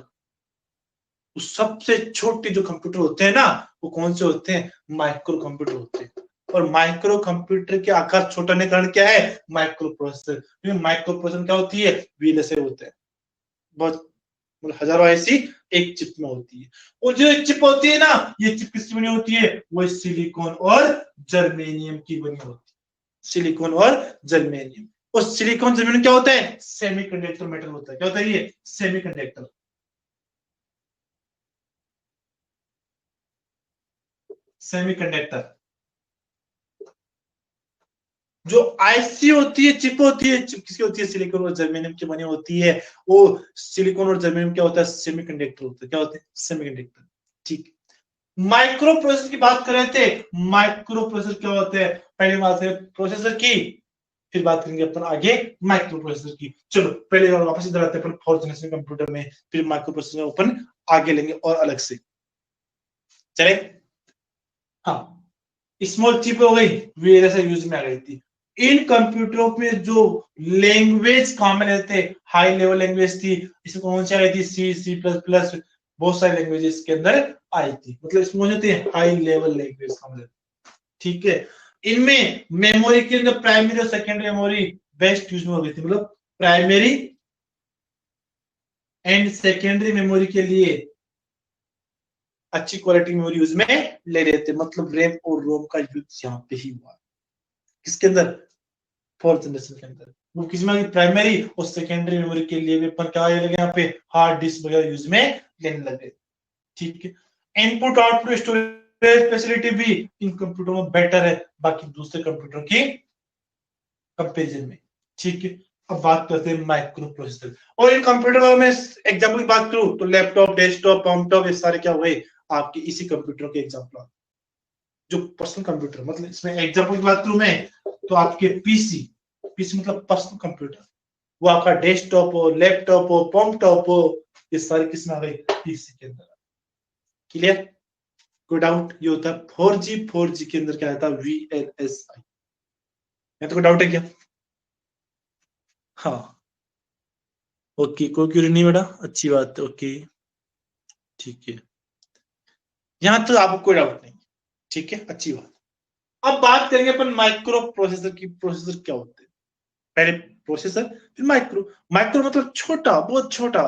तो सबसे छोटे जो कंप्यूटर होते हैं ना, वो कौन से होते हैं? माइक्रो कंप्यूटर होते हैं। और माइक्रो कंप्यूटर के आकार छोटा होने कारण क्या है? Micro processor. क्योंकि माइक्रो प्रोसेसर क्या होती है? वीएलएसआई होते हैं, बहुत हजारों ऐसी एक चिप में होती है। और जो चिप होती है ना, ये चिप किसकी बनी होती है? वो सिलिकॉन और जर्मेनियम की बनी होती है। सिलिकॉन और जर्मेनियम। और सिलिकॉन जर्मेनियम क्या होता है? सेमीकंडक्टर मेटल होता है। क्या होता है ये? सेमीकंडक्टर। सेमीकंडक्टर। जो आईसी होती है, चिप होती है, चिप किसकी होती है? सिलिकॉन और जर्मेनियम की बनी होती है। वो सिलिकॉन और जर्मेनियम क्या होता है? सेमीकंडक्टर होता है। क्या होते हैं? सेमीकंडक्टर, ठीक। माइक्रो प्रोसेसर की बात कर रहे थे। माइक्रो प्रोसेसर क्या होते हैं? पहले बात है प्रोसेसर की, फिर बात करेंगे अपन आगे माइक्रो प्रोसेसर की। चलो पहले वापस इधर आते हैं अपन 4th जनरेशन कंप्यूटर में, फिर माइक्रो प्रोसेसर अपन आगे लेंगे और अलग से, चले। हाँ, स्मॉल चिप हो गई, वीएलएसआई यूज में आ गई थी। इन कंप्यूटरों में जो लैंग्वेज कॉमन रहते, हाई लेवल लैंग्वेज थी। इसमें कौन सी आई थी? सी, सी प्लस प्लस, बहुत सारी लैंग्वेजेस इसके अंदर आई थी। मतलब इसमें होते हैं हाई लेवल लैंग्वेज कॉमन, ठीक है। इनमें मेमोरी के अंदर प्राइमरी और सेकेंडरी मेमोरी बेस्ट यूज में हो गई थी। मतलब प्राइमरी एंड सेकेंडरी मेमोरी के लिए अच्छी क्वालिटी मेमोरी यूज में ले रहे थे। मतलब रैम और रोम का यूज यहाँ पे ही हुआ। किसके अंदर? 4th जनरेशन के अंदर। वो किसमें? प्राइमरी और सेकेंडरी मेमोरी के लिए भी अपन क्या लगे यहाँ पे? हार्ड डिस्क वगैरह यूज में लेने लगे, ठीक है। इनपुट आउटपुट स्टोरेज फैसिलिटी भी इन कंप्यूटर में बेटर है बाकी दूसरे कंप्यूटर की कंपेरिजन में, ठीक है। अब बात करते हैं माइक्रो प्रोसेसर। और इन कंप्यूटर में एग्जांपल की बात करूं तो लैपटॉप, डेस्कटॉप, कॉम्पटॉप, ये सारे क्या हुए? आपके इसी कंप्यूटर के एग्जांपल। जो पर्सनल कंप्यूटर, मतलब इसमें एग्जांपल की बात करूं मैं तो आपके पीसी, पीसी मतलब पर्सनल कंप्यूटर, वो आपका डेस्कटॉप हो, लैपटॉप हो, कॉम्पटॉप हो, ये सारे किसमें आ गए? पीसी के अंदर। क्लियर? कोई डाउट? ये होता है 4G के अंदर क्या आता है VLSI। तो कोई डाउट है क्या? हाँ ओके, कोई क्वेरी नहीं बेटा, अच्छी बात है, ओके ठीक है, यहां तो आपको कोई डाउट नहीं, ठीक है अच्छी बात। अब बात करेंगे अपन माइक्रो प्रोसेसर की। प्रोसेसर क्या होते हैं? पहले प्रोसेसर फिर माइक्रो। माइक्रो मतलब छोटा, बहुत छोटा,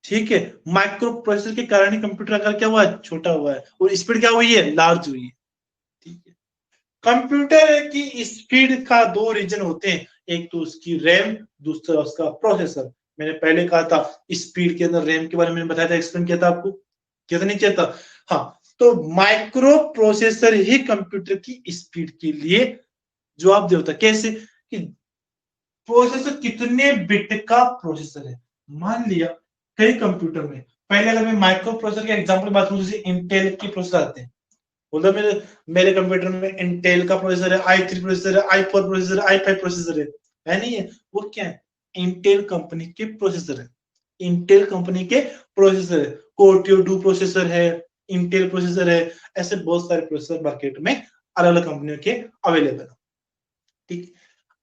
ठीक है। माइक्रो प्रोसेसर के कारण ही कंप्यूटर आकार क्या हुआ है? छोटा हुआ है, और स्पीड क्या हुई है? लार्ज हुई है, ठीक है। कंप्यूटर की स्पीड का दो रीजन होते हैं, एक तो उसकी रैम, दूसरा उसका प्रोसेसर। मैंने पहले कहा था स्पीड के अंदर रैम के बारे में बताया था, एक्सप्लेन किया था आपको, किया था नहीं किया था? हाँ, तो माइक्रो प्रोसेसर ही कंप्यूटर की स्पीड के लिए जवाब देता। कैसे? कि प्रोसेसर कितने बिट का प्रोसेसर है। मान लिया कई कंप्यूटर में, पहले अगर मैं माइक्रो प्रोसेसर के एग्जांपल बात करूं, जैसे इंटेल के प्रोसेसर आते हैं, बोलता मेरे मेरे कंप्यूटर में इंटेल का प्रोसेसर है, i3 प्रोसेसर है, i4 प्रोसेसर है, i5 प्रोसेसर है नहीं है? वो क्या है? इंटेल कंपनी के प्रोसेसर है, इंटेल कंपनी के प्रोसेसर है। कोर्टियो डू प्रोसेसर है, इंटेल प्रोसेसर है, ऐसे बहुत सारे प्रोसेसर मार्केट में अलग अलग कंपनियों के अवेलेबल है, ठीक।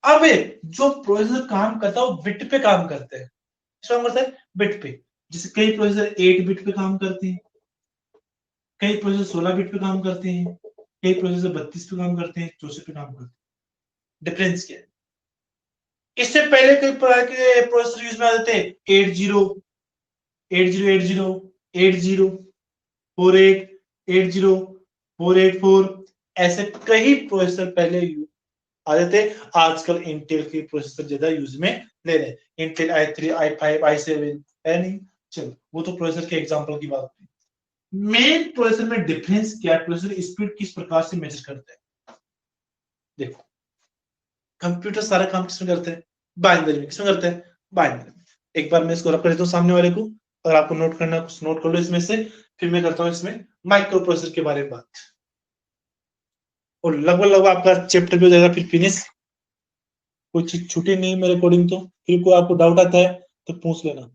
अब जो प्रोसेसर काम करता है वो बिट पे काम करते हैं, करता है बिट पे। जैसे कई प्रोसेसर 8 बिट पे काम करते हैं, कई प्रोसेसर 16 बिट पे काम करते हैं, कई प्रोसेसर 32 पे काम करते हैं, 64 पे काम करते हैं। डिफरेंस क्या है? इससे पहले कई प्रकार के प्रोसेसर यूज में आते थे, 80 8080 80 48 80 484, ऐसे कई प्रोसेसर पहले आते थे। आजकल इंटेल के प्रोसेसर ज्यादा यूज में ले रहे हैं, इंटेल i3 i5 i7 है नहीं। चलो वो तो प्रोसेसर के एग्जांपल की बात हुई। मेन प्रोसेसर में डिफरेंस क्या है? प्रोसेसर स्पीड किस प्रकार से मेजर करते हैं? देखो, कंप्यूटर सारा काम किसमें करते हैं? बाइनरी में। किसमें करते हैं? बाइनरी में। एक बार मैं इसको रख देता हूँ सामने वाले को, अगर आपको नोट करना कुछ नोट कर लो इसमें से, फिर मैं करता हूँ इसमें माइक्रो प्रोसेसर के बारे में बात, और लगभग लगभग आपका चैप्टर भी हो जाएगा फिर फिनिश। कोई चीज छूटी नहीं मेरे अकॉर्डिंग तो। फिर कोई आपको डाउट आता है तो पूछ लेना।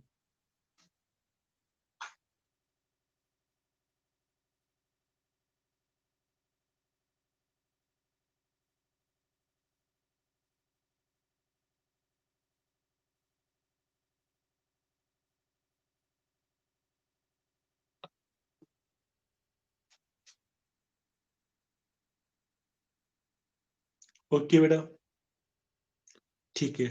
ओके बेटा, ठीक है।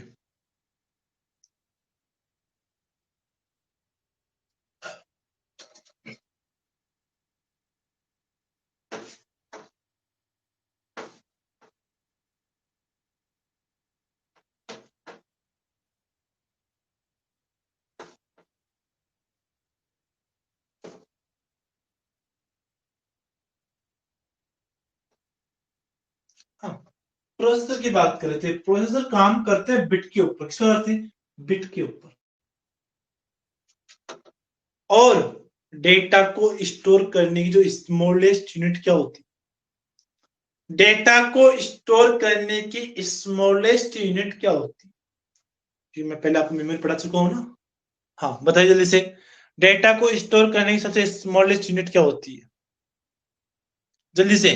हाँ, प्रोसेसर की बात कर रहे थे। प्रोसेसर काम करते हैं बिट के ऊपर। किस पर करते हैं? बिट के ऊपर। और डेटा को स्टोर करने की जो स्मॉलेस्ट यूनिट क्या होती? डेटा को स्टोर करने की स्मॉलेस्ट यूनिट क्या होती? कि मैं पहले आपको मेमोरी पढ़ा चुका हूं ना। हाँ बताइए जल्दी से, डेटा को स्टोर करने की सबसे स्मॉलेस्ट यूनिट क्या होती है? जल्दी से।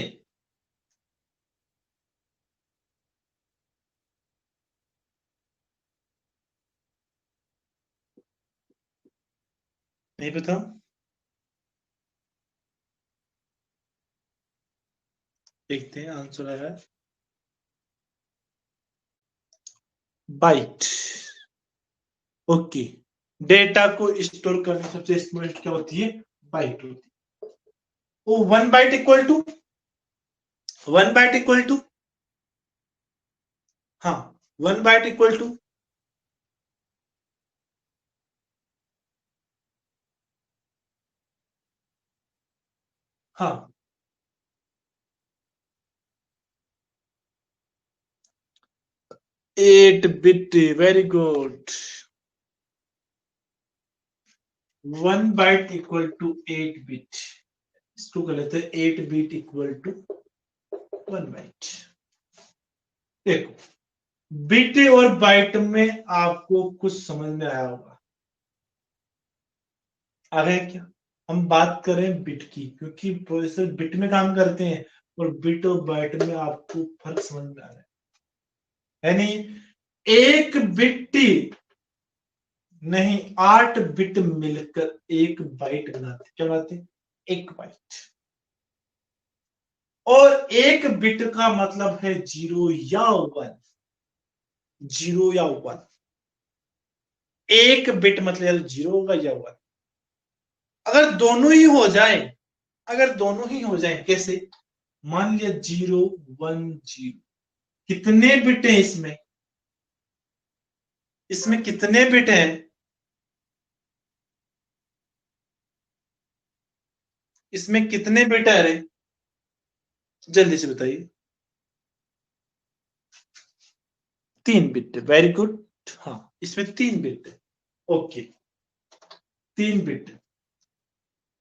नहीं पता? देखते हैं आंसर आया। बाइट। ओके, डेटा को स्टोर करने की सबसे स्मॉलेस्ट क्या होती है? बाइट होती है। वो 1 byte equal to 1 byte equal to, हाँ 1 बाइट इक्वल टू, हाँ 8 bit. Very good. 1 byte equal to 8 bit. इसको कर लेते हैं 8 बिट इक्वल टू 1 बाइट। देखो, बिट और बाइट में आपको कुछ समझ में आया होगा। आ गया क्या? हम बात करें बिट की, क्योंकि प्रोसेसर बिट में काम करते हैं और बिट और बाइट में आपको फर्क समझ में आ रहा है नहीं। एक बिट नहीं, 8 बिट मिलकर एक बाइट बनाते, क्या बनाते? एक बाइट। और एक बिट का मतलब है 0 या 1, 0 या 1। एक बिट मतलब 0 होगा या 1। अगर दोनों ही हो जाए, अगर दोनों ही हो जाए, कैसे? मान लिया 0 1 0, कितने बिट है इसमें? इसमें कितने बिट है? इसमें कितने बिट है? अरे जल्दी से बताइए। 3 बिट। Very good. हाँ, इसमें 3 बिट है। Okay, 3 bit.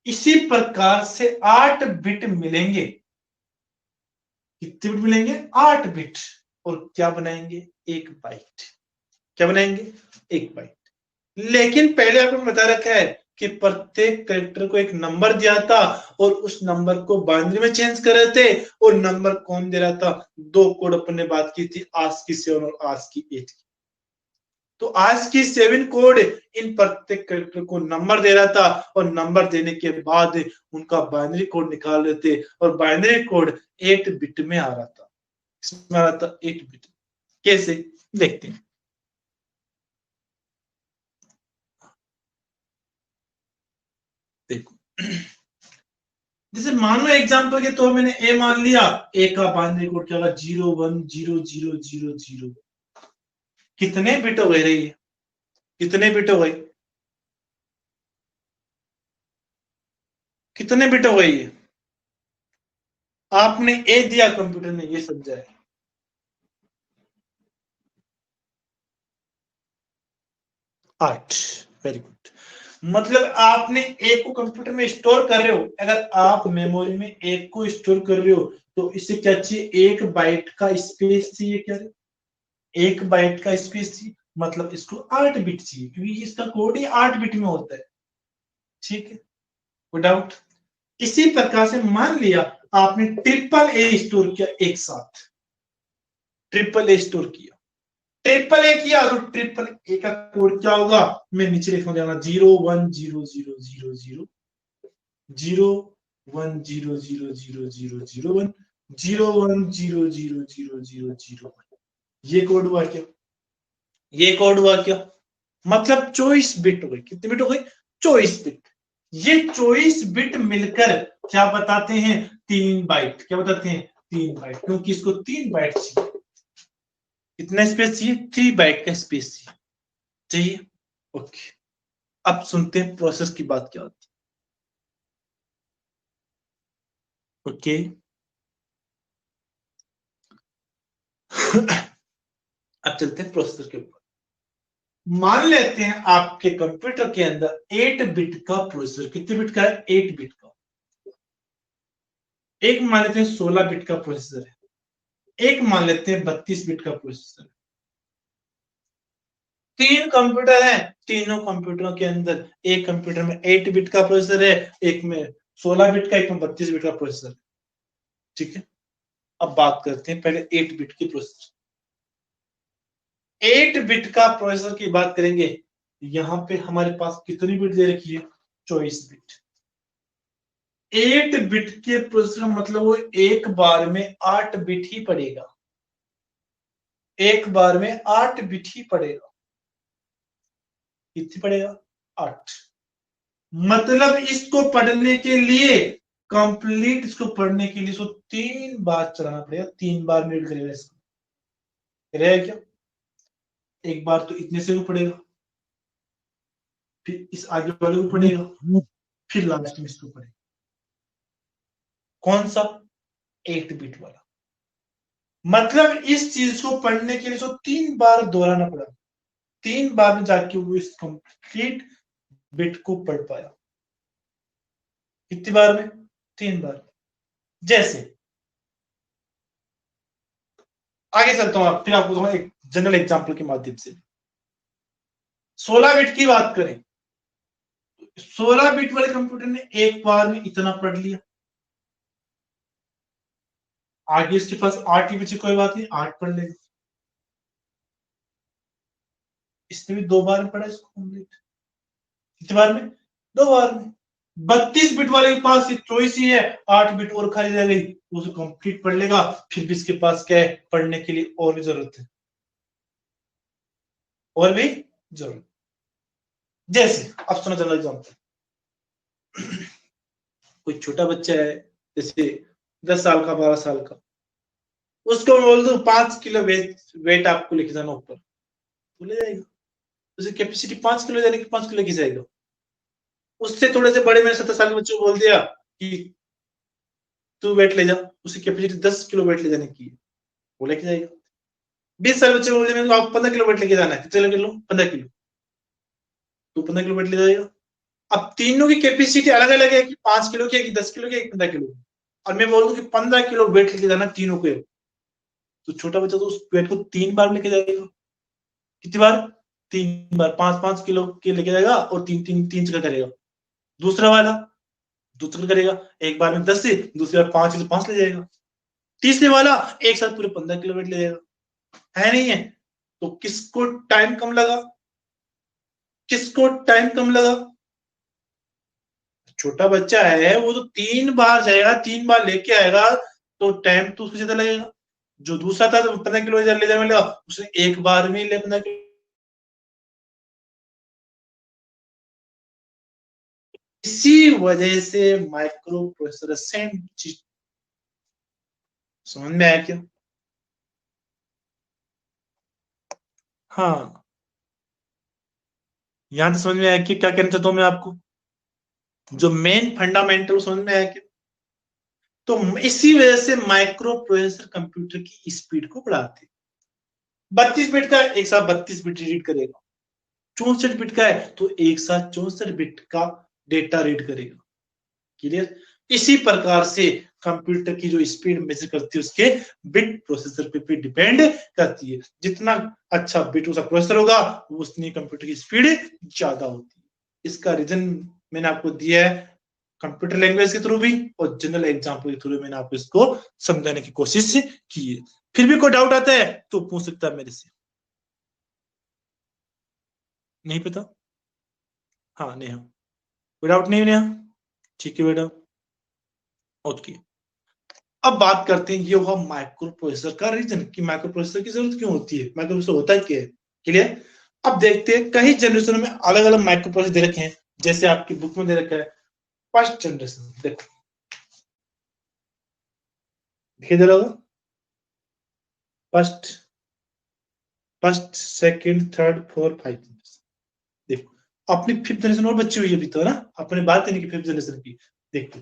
इसी प्रकार से 8 बिट मिलेंगे। कितने बिट मिलेंगे? 8 बिट। और क्या बनाएंगे? एक बाइट। क्या बनाएंगे? एक बाइट। लेकिन पहले आपको बता रखा है कि प्रत्येक कैरेक्टर को एक नंबर दिया था और उस नंबर को बाइनरी में चेंज कर रहे थे। और नंबर कौन दे रहा था? 2 कोड अपन ने बात की थी, ASCII 7 और ASCII 8 की। तो ASCII 7 कोड इन प्रत्येक कैरेक्टर को नंबर दे रहा था और नंबर देने के बाद उनका बाइनरी कोड निकाल रहे थे और बाइनरी कोड 8 बिट में आ रहा था। इसमें आ रहा था 8 बिट। कैसे? देखते हैं। देखो, जैसे मान लो एग्जाम्पल के तौर मैंने ए मान लिया, ए का बाइनरी कोड क्या होगा? 010000। कितने बिट हो गए रही? कितने बिट हो गए? कितने बिट हो गए ये? आपने ए दिया, कंप्यूटर ने ये समझा है। 8। Very good. मतलब आपने एक को कंप्यूटर में स्टोर कर रहे हो, अगर आप मेमोरी में एक को स्टोर कर रहे हो तो इससे क्या चाहिए? 1 बाइट का स्पेस चाहिए। क्या? 1 बाइट का स्पेस चाहिए, मतलब इसको 8 बिट चाहिए, क्योंकि इसका कोड ही 8 बिट में होता है। ठीक है, विदाउट। इसी प्रकार से मान लिया आपने ट्रिपल ए स्टोर किया एक साथ। ट्रिपल ए स्टोर किया, ट्रिपल ए किया तो ट्रिपल ए का कोड क्या होगा? मैं नीचे लिखने जाऊंगा 010000, 01000001, 01000001। ये कोड हुआ क्या? ये कोड हुआ क्या? मतलब 24 बिट हो गई। कितने बिट हो गई? 24 बिट। ये 24 बिट मिलकर क्या बताते हैं? 3 बाइट। क्या बताते हैं? 3 बाइट, क्योंकि इसको 3 बाइट चाहिए। कितना स्पेस चाहिए? 3 बाइट का स्पेस चाहिए। ओके, अब सुनते हैं प्रोसेस की बात क्या होती है। ओके, अब चलते हैं प्रोसेसर के ऊपर। मान लेते हैं आपके कंप्यूटर के अंदर 8 बिट का प्रोसेसर। कितने बिट का है? 8 बिट का। एक मान लेते हैं 16 बिट का प्रोसेसर है। एक मान लेते हैं 32 बिट का प्रोसेसर है। 3 कंप्यूटर हैं। तीनों कंप्यूटरों के अंदर एक कंप्यूटर में 8 बिट का प्रोसेसर है, एक में 16 बिट का, एक में 32 बिट का प्रोसेसर। ठीक है, अब बात करते हैं पहले 8 बिट की प्रोसेसर। 8 बिट का प्रोसेसर की बात करेंगे। यहां पे हमारे पास कितनी बिट दे रखी है? 24 बिट। 8 बिट के प्रोसेसर मतलब वो एक बार में 8 बिट ही पड़ेगा। एक बार में 8 बिट ही पड़ेगा। कितनी पड़ेगा? 8। मतलब इसको पढ़ने के लिए, कंप्लीट इसको पढ़ने के लिए इसको 3 बार चलाना पड़ेगा। 3 बार में रीड करेगा इसको। करेगा क्या? एक बार तो इतने से भी पड़ेगा, फिर इस आगे वाले को पड़ेगा, फिर लास्ट में इसको पड़ेगा। कौन सा? 8 बिट वाला। मतलब इस चीज को पढ़ने के लिए इसको 3 बार दोहराना पड़ा। 3 बार में जाके वो इस कंप्लीट बिट को पढ़ पाया। कितनी बार में? 3 बार। जैसे आगे चलता हूं, फिर आपको एक जनरल एग्जांपल के माध्यम से। 16 बिट की बात करें, 16 बिट वाले कंप्यूटर ने एक बार में इतना पढ़ लिया। आगे इसके पास 8 ही बचे, कोई बात नहीं, 8 पढ़ लेगा। इसने भी 2 बार में पढ़ा इसको कंप्लीट। कितनी बार में? 2 बार में। 32 बिट वाले के पास चॉइस ही है, 8 बिट और खाली रह गई, उसे कंप्लीट पढ़ लेगा। फिर भी इसके पास क्या है, पढ़ने के लिए और भी जरूरत है, और भी जरूरत। जैसे अब सुना चला एग्जाम्पल, कोई छोटा बच्चा है, जैसे 10 साल का, 12 साल का, उसको बोल दो 5 किलो वेट आपको लेके जाना ऊपर, तो ले जाएगा। उसे कैपेसिटी 5 किलो जाने की, 5 किलो लेके जाएगा। उससे थोड़े से बड़े, मैंने 17 साल के बच्चे को बोल दिया कि तू वेट ले जा, उसे कैपेसिटी 10 किलो वेट ले जाने की, वो लेके जाएगा। 20 साल बच्चे को बोल दिया आप 15 किलो वेट लेके जाना है, कितने किलो? 15 किलो, तो 15 किलो वेट ले जाएगा। अब तीनों की कैपेसिटी अलग अलग है, कि 5 किलो की है, कि 10 किलो की है, कि 15 किलो की। और मैं बोल दूं कि 15 किलो वेट लेके जाना तीनों को, तो छोटा बच्चा तो उस वेट को 3 बार लेके जाएगा। कितनी बार? 3 बार। 5-5 किलो के लेके जाएगा और 3 चक्कर करेगा। दूसरा वाला 2 चक्कर करेगा, एक बार में 10 से, दूसरी बार 5 से 5 ले जाएगा। तीसरे वाला एक साथ पूरे 15 किलो वेट ले जाएगा। है नहीं है? तो किसको टाइम कम लगा? किसको टाइम कम लगा? छोटा बच्चा है, वो तो 3 बार जाएगा, 3 बार लेके आएगा, तो टाइम तो उसको ज्यादा लगेगा। जो दूसरा था, तो 15 किलो ले जाने लगा, उसने एक बार में ले 15 किलो। इसी वजह से माइक्रो प्रोसेसर सेम चीज। समझ में आया क्या? हाँ, यहां तो समझ में आया कि क्या कहना चाहता हूं मैं आपको, जो मेन फंडामेंटल समझ में आया क्या? तो इसी वजह से माइक्रो प्रोसेसर कंप्यूटर की स्पीड को बढ़ाते। 32 बिट का एक साथ 32 बिट रीड करेगा, 64 बिट का है तो एक साथ 64 बिट का डेटा रीड करेगा। क्लियर? इसी प्रकार से कंप्यूटर की जो स्पीड मेजर करती है, उसके बिट प्रोसेसर पे डिपेंड करती है। जितना अच्छा बिट उसका प्रोसेसर होगा, उतनी कंप्यूटर की स्पीड ज्यादा होती है। इसका रीजन मैंने आपको दिया है कंप्यूटर लैंग्वेज के थ्रू भी, और जनरल एग्जाम्पल के थ्रू मैंने आपको इसको समझाने की कोशिश की है। फिर भी कोई डाउट आता है तो पूछ सकता है मेरे से। नहीं पता? हाँ नेहा, कोई डाउट नहीं है नेहा? ठीक है बेटा, ओके। अब बात करते हैं, ये हुआ माइक्रो प्रोसेसर का रीजन, कि माइक्रो प्रोसेसर की जरूरत क्यों होती है, माइक्रो प्रोसेसर होता है क्या है। क्लियर? अब देखते हैं, कई जनरेशन में अलग अलग माइक्रो प्रोसेसर दे रखे हैं। जैसे आपकी बुक में दे रखा है फर्स्ट जनरेशन, देखो दिखाई दे रहा होगा, first, first, second, third, fourth, 5। देखो अपनी 5th जनरेशन और बच्ची हुई है अभी तो, है ना, अपने बात नहीं की 5th जनरेशन की। देखो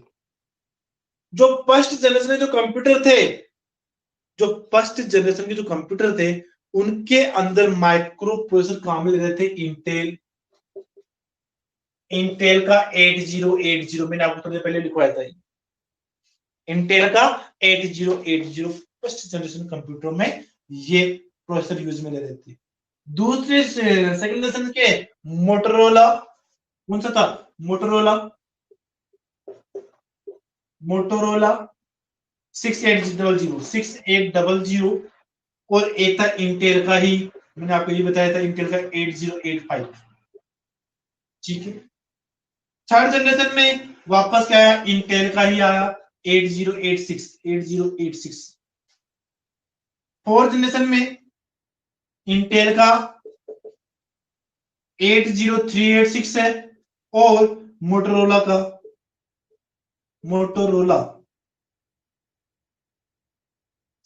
जो फर्स्ट जनरेशन के जो कंप्यूटर थे, जो फर्स्ट जनरेशन के जो कंप्यूटर थे, उनके अंदर माइक्रो प्रोसेसर कामिल रहे थे इंटेल, इंटेल का 8080, मैंने आपको थोड़ी देर पहले लिखवाया था। इंटेल का 8080 फर्स्ट जनरेशन कंप्यूटर में ये प्रोसेसर यूज में ले रहे थे। दूसरे सेकंड जनरेशन के मोटरोला, कौन सा था? मोटरोला, मोटरोला 6800 और एक था इंटेल का ही, मैंने आपको ये बताया था, इंटेल का 8085। ठीक है। थर्ड जनरेशन में वापस क्या आया? इंटेल का ही आया 8086। फोर्थ जनरेशन में इंटेल का 80386 है, और मोटरोला का, मोटोरोला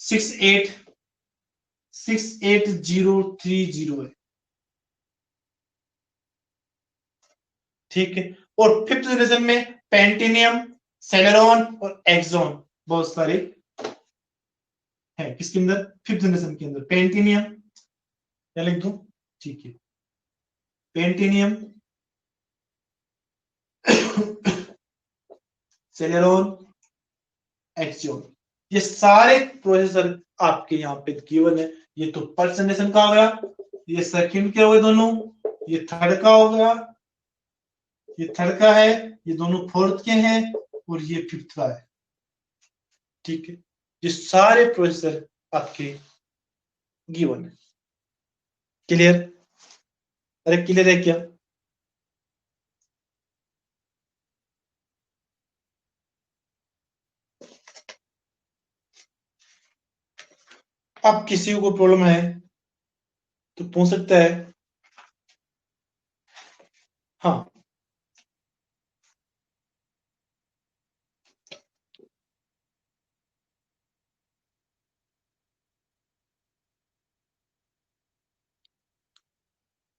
68030 है। ठीक है। और 5th जनरेशन में पेंटिनियम, सेलेरॉन और एक्सॉन, बहुत सारे है किसके अंदर? 5th जनरेशन के अंदर। पेंटिनियम, क्या लिख दूं? ठीक है, पेंटिनियम, सेलेरॉन, एक्सॉन, ये सारे प्रोसेसर आपके यहाँ पे गिवन है। ये तो फर्स्ट जनरेशन का हो गया, ये सेकंड के हो गए दोनों, ये थर्ड का हो गया, ये थर्ड का है, ये दोनों फोर्थ के हैं और ये फिफ्थ का है। ठीक है, ये सारे प्रोसेसर आपके गिवन है। क्लियर? अरे क्लियर है क्या? अब किसी को प्रॉब्लम है तो पूछ सकता है। हाँ,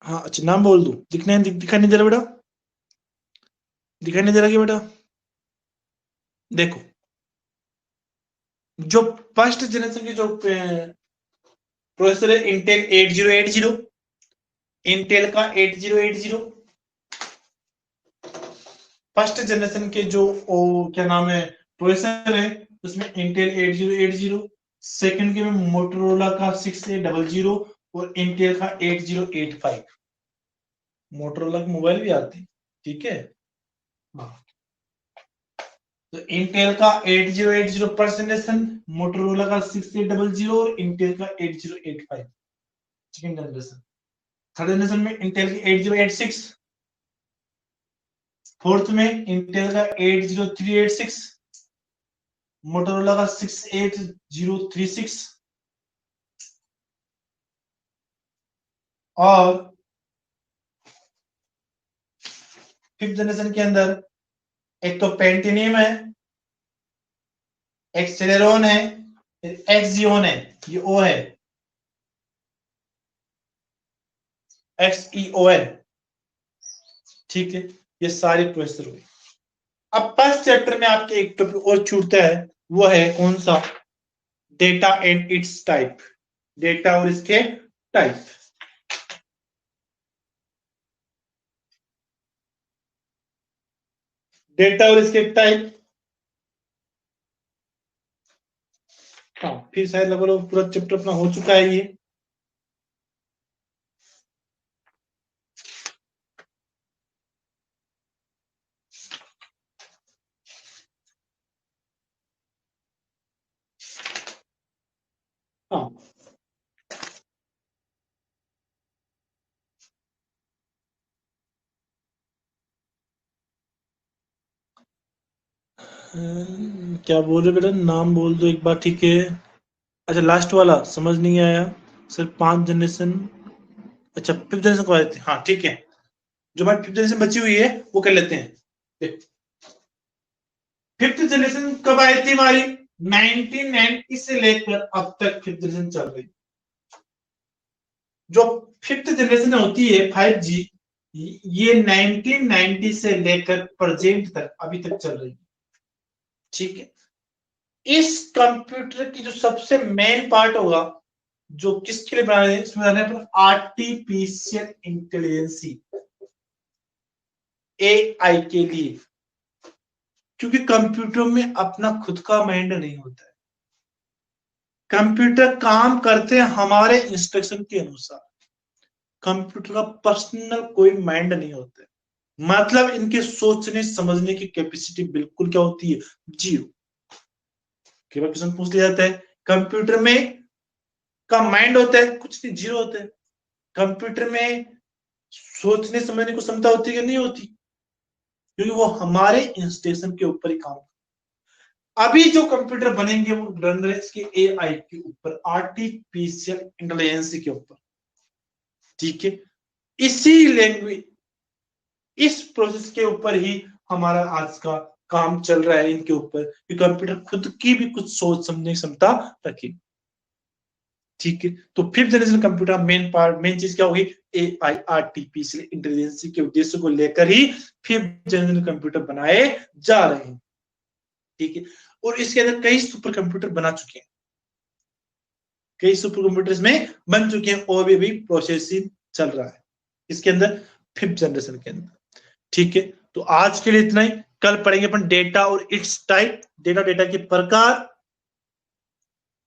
हाँ, अच्छा नाम बोल दूं? दिखाई नहीं दे रहा बेटा? दिखाई नहीं दे रहा क्या बेटा? देखो, जो फर्स्ट जनरेशन की जो प्रोसेसर है इंटेल 8080, इंटेल का 8080 फर्स्ट जनरेशन के जो क्या नाम है प्रोसेसर है, उसमें इंटेल 8080, सेकंड के में मोटरोला का 6800 और इंटेल का 8085। मोटरोला के मोबाइल भी आते हैं, ठीक है। हाँ, तो इंटेल का 8080 फर्स्ट जनरेशन, मोटरोला का 6800 और इंटेल का 8085 सेकंड जनरेशन। थर्ड जनरेशन में इंटेल की 8086, फोर्थ में इंटेल का 80386, मोटरोला का 68036 और फिफ्थ जनरेशन के अंदर एक तो पेंटिनियम है, एक सेलेरॉन है, एक्सियोन है, ये ओ है, XEON। ठीक है, ये सारे प्रोसेसर हुए। अब फर्स्ट चैप्टर में आपके एक टॉपिक और छूटता है, वो है कौन सा? Data and it's type. Data और इसके टाइप। डेटा और इसके टाइप। हाँ, फिर शायद लगभग पूरा चैप्टर अपना हो चुका है ये। हाँ, क्या बोल रहे बेटा? नाम बोल दो एक बार, ठीक है। अच्छा, लास्ट वाला समझ नहीं आया। सिर्फ 5 जनरेशन। अच्छा, फिफ्थ जनरेशन को आए थे, हाँ ठीक है। जो हमारी फिफ्थ जनरेशन बची हुई है वो कर लेते हैं। फिफ्थ जनरेशन कब आई थी हमारी? 1990 से लेकर अब तक फिफ्थ जनरेशन चल रही। जो फिफ्थ जनरेशन होती है 5G, ये 1990 से लेकर प्रेजेंट तक अभी तक चल रही है। ठीक है, इस कंप्यूटर की जो सबसे मेन पार्ट होगा, जो किसके लिए बना रहे हैं, इसमें बना रहे आर्टिफिशियल इंटेलिजेंसी, AI के लिए। क्योंकि कंप्यूटर में अपना खुद का माइंड नहीं होता है। कंप्यूटर काम करते हैं हमारे इंस्ट्रक्शन के अनुसार। कंप्यूटर का पर्सनल कोई माइंड नहीं होता है। मतलब इनके सोचने समझने की कैपेसिटी बिल्कुल क्या होती है? जीरो। कई बार क्वेश्चन पूछ लिया जाता है, कंप्यूटर में का माइंड होता है? कुछ नहीं, जीरो होता है। कंप्यूटर में सोचने समझने को क्षमता होती है कि नहीं होती? क्योंकि वो हमारे इंस्ट्रक्शन के ऊपर ही काम। अभी जो कंप्यूटर बनेंगे वो रन रहे इसके AI के ऊपर, आर्टिफिशियल इंटेलिजेंस के ऊपर। ठीक है, इसी लैंग्वेज, इस प्रोसेस के ऊपर ही हमारा आज का काम चल रहा है, इनके ऊपर कि कंप्यूटर खुद की भी कुछ सोच समझने की क्षमता रखे। ठीक है, तो fifth generation computer main part, main चीज क्या होगी? AI, आर्टिफिशियल इंटेलिजेंस के उद्देश्य को लेकर ही फिफ्थ जनरेशन कंप्यूटर बनाए जा रहे हैं। ठीक है, और इसके अंदर कई सुपर कंप्यूटर बना चुके हैं, कई सुपर कंप्यूटर्स में बन चुके हैं और भी प्रोसेसिंग चल रहा है इसके अंदर, फिफ्थ जनरेशन के अंदर। ठीक है, तो आज के लिए इतना ही। कल पढ़ेंगे अपन डेटा और इट्स टाइप, डेटा के प्रकार।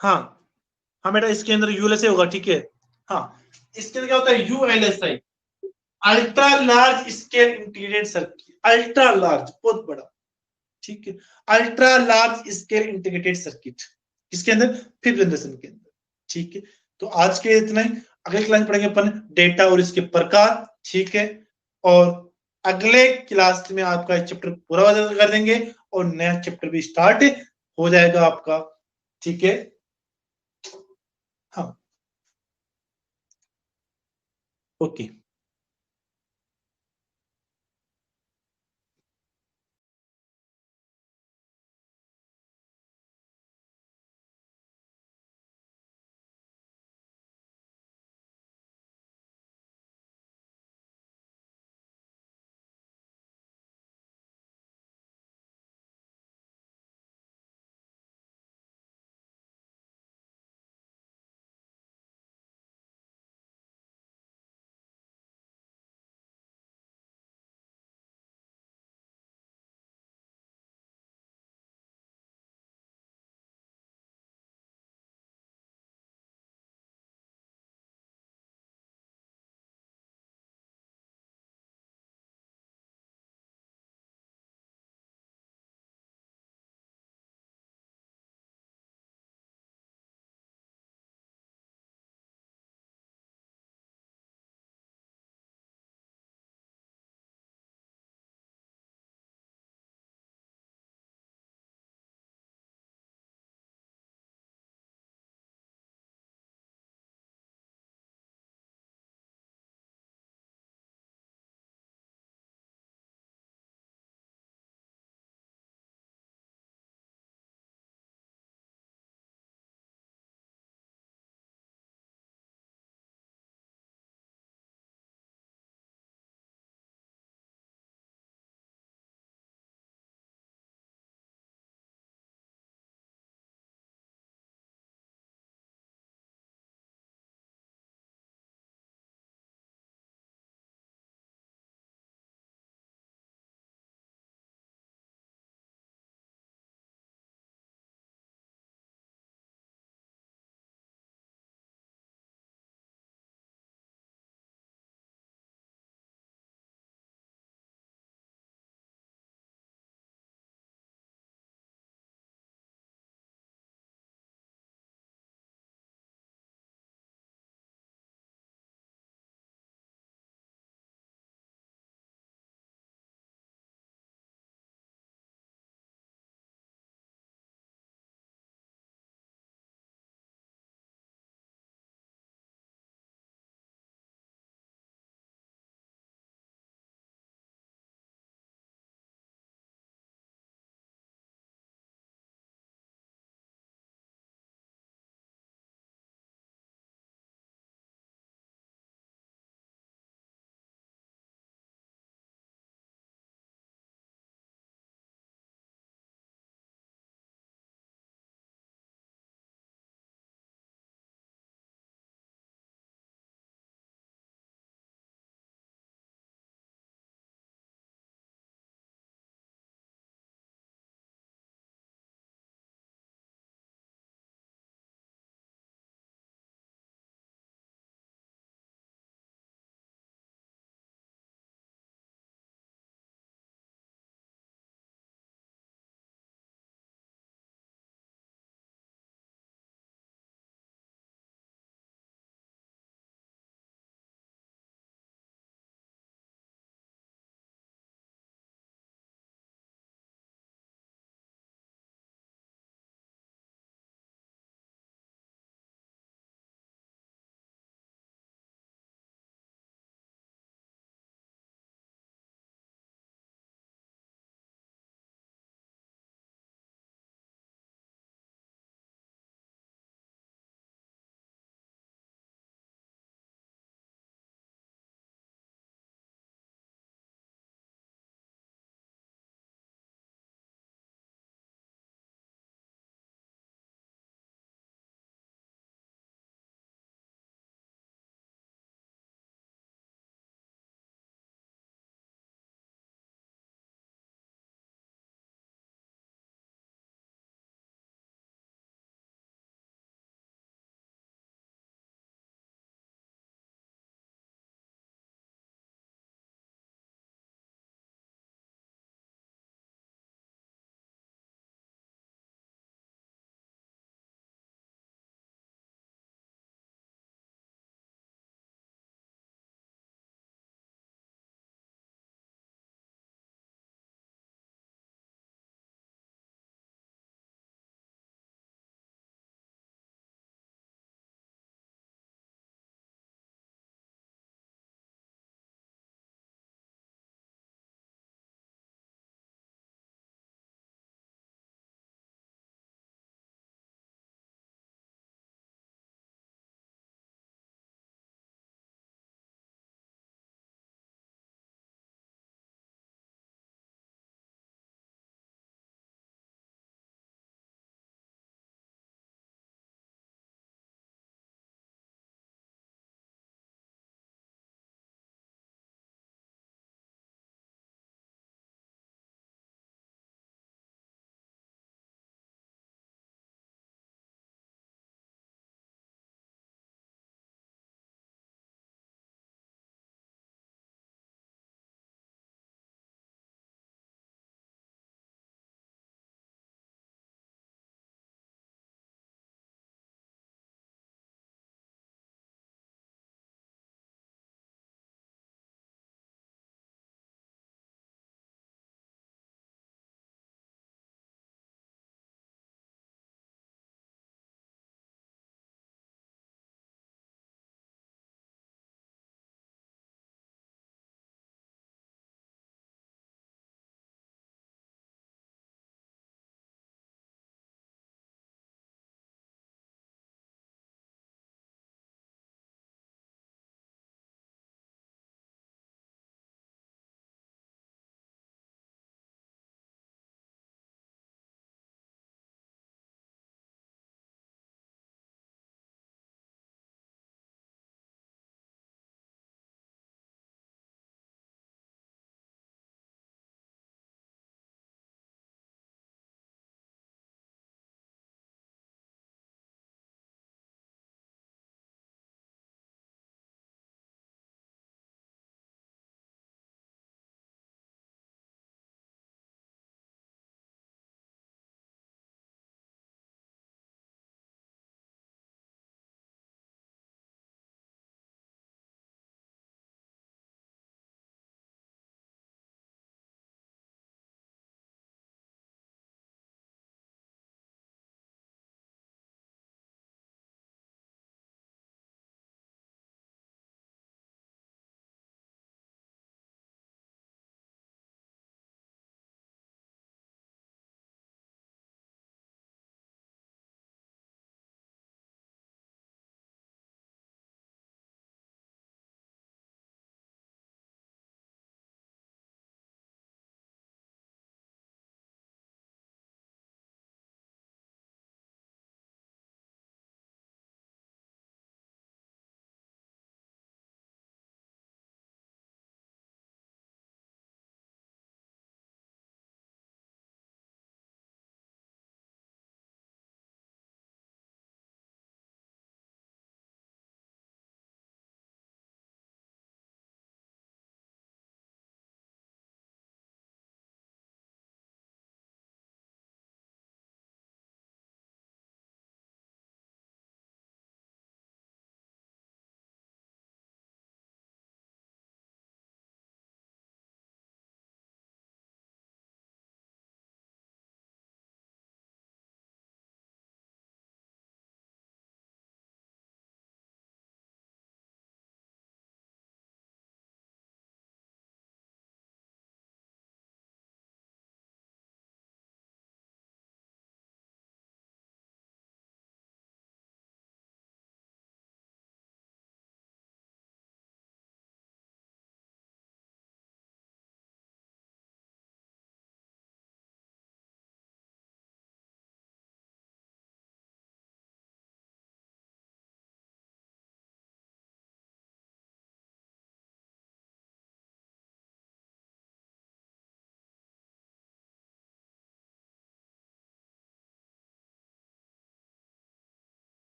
हाँ, हाँ बेटा, इसके अंदर यूएलएसआई होगा, ठीक है। हाँ, इसके अंदर क्या होता है? ULSI, ultra large scale integrated circuit. Ultra large, बहुत बड़ा, ठीक है, ultra large scale integrated circuit, किसके अंदर, 5th जनरेशन के अंदर, ठीक है। तो आज के इतना ही, अगले क्लास में पढ़ेंगे अपन डेटा और इसके प्रकार, ठीक है, और अगले क्लास में आपका चैप्टर पूरा कर देंगे और नया चैप्टर भी स्टार्ट हो जाएगा आपका, ठीक है। हाँ, ओके।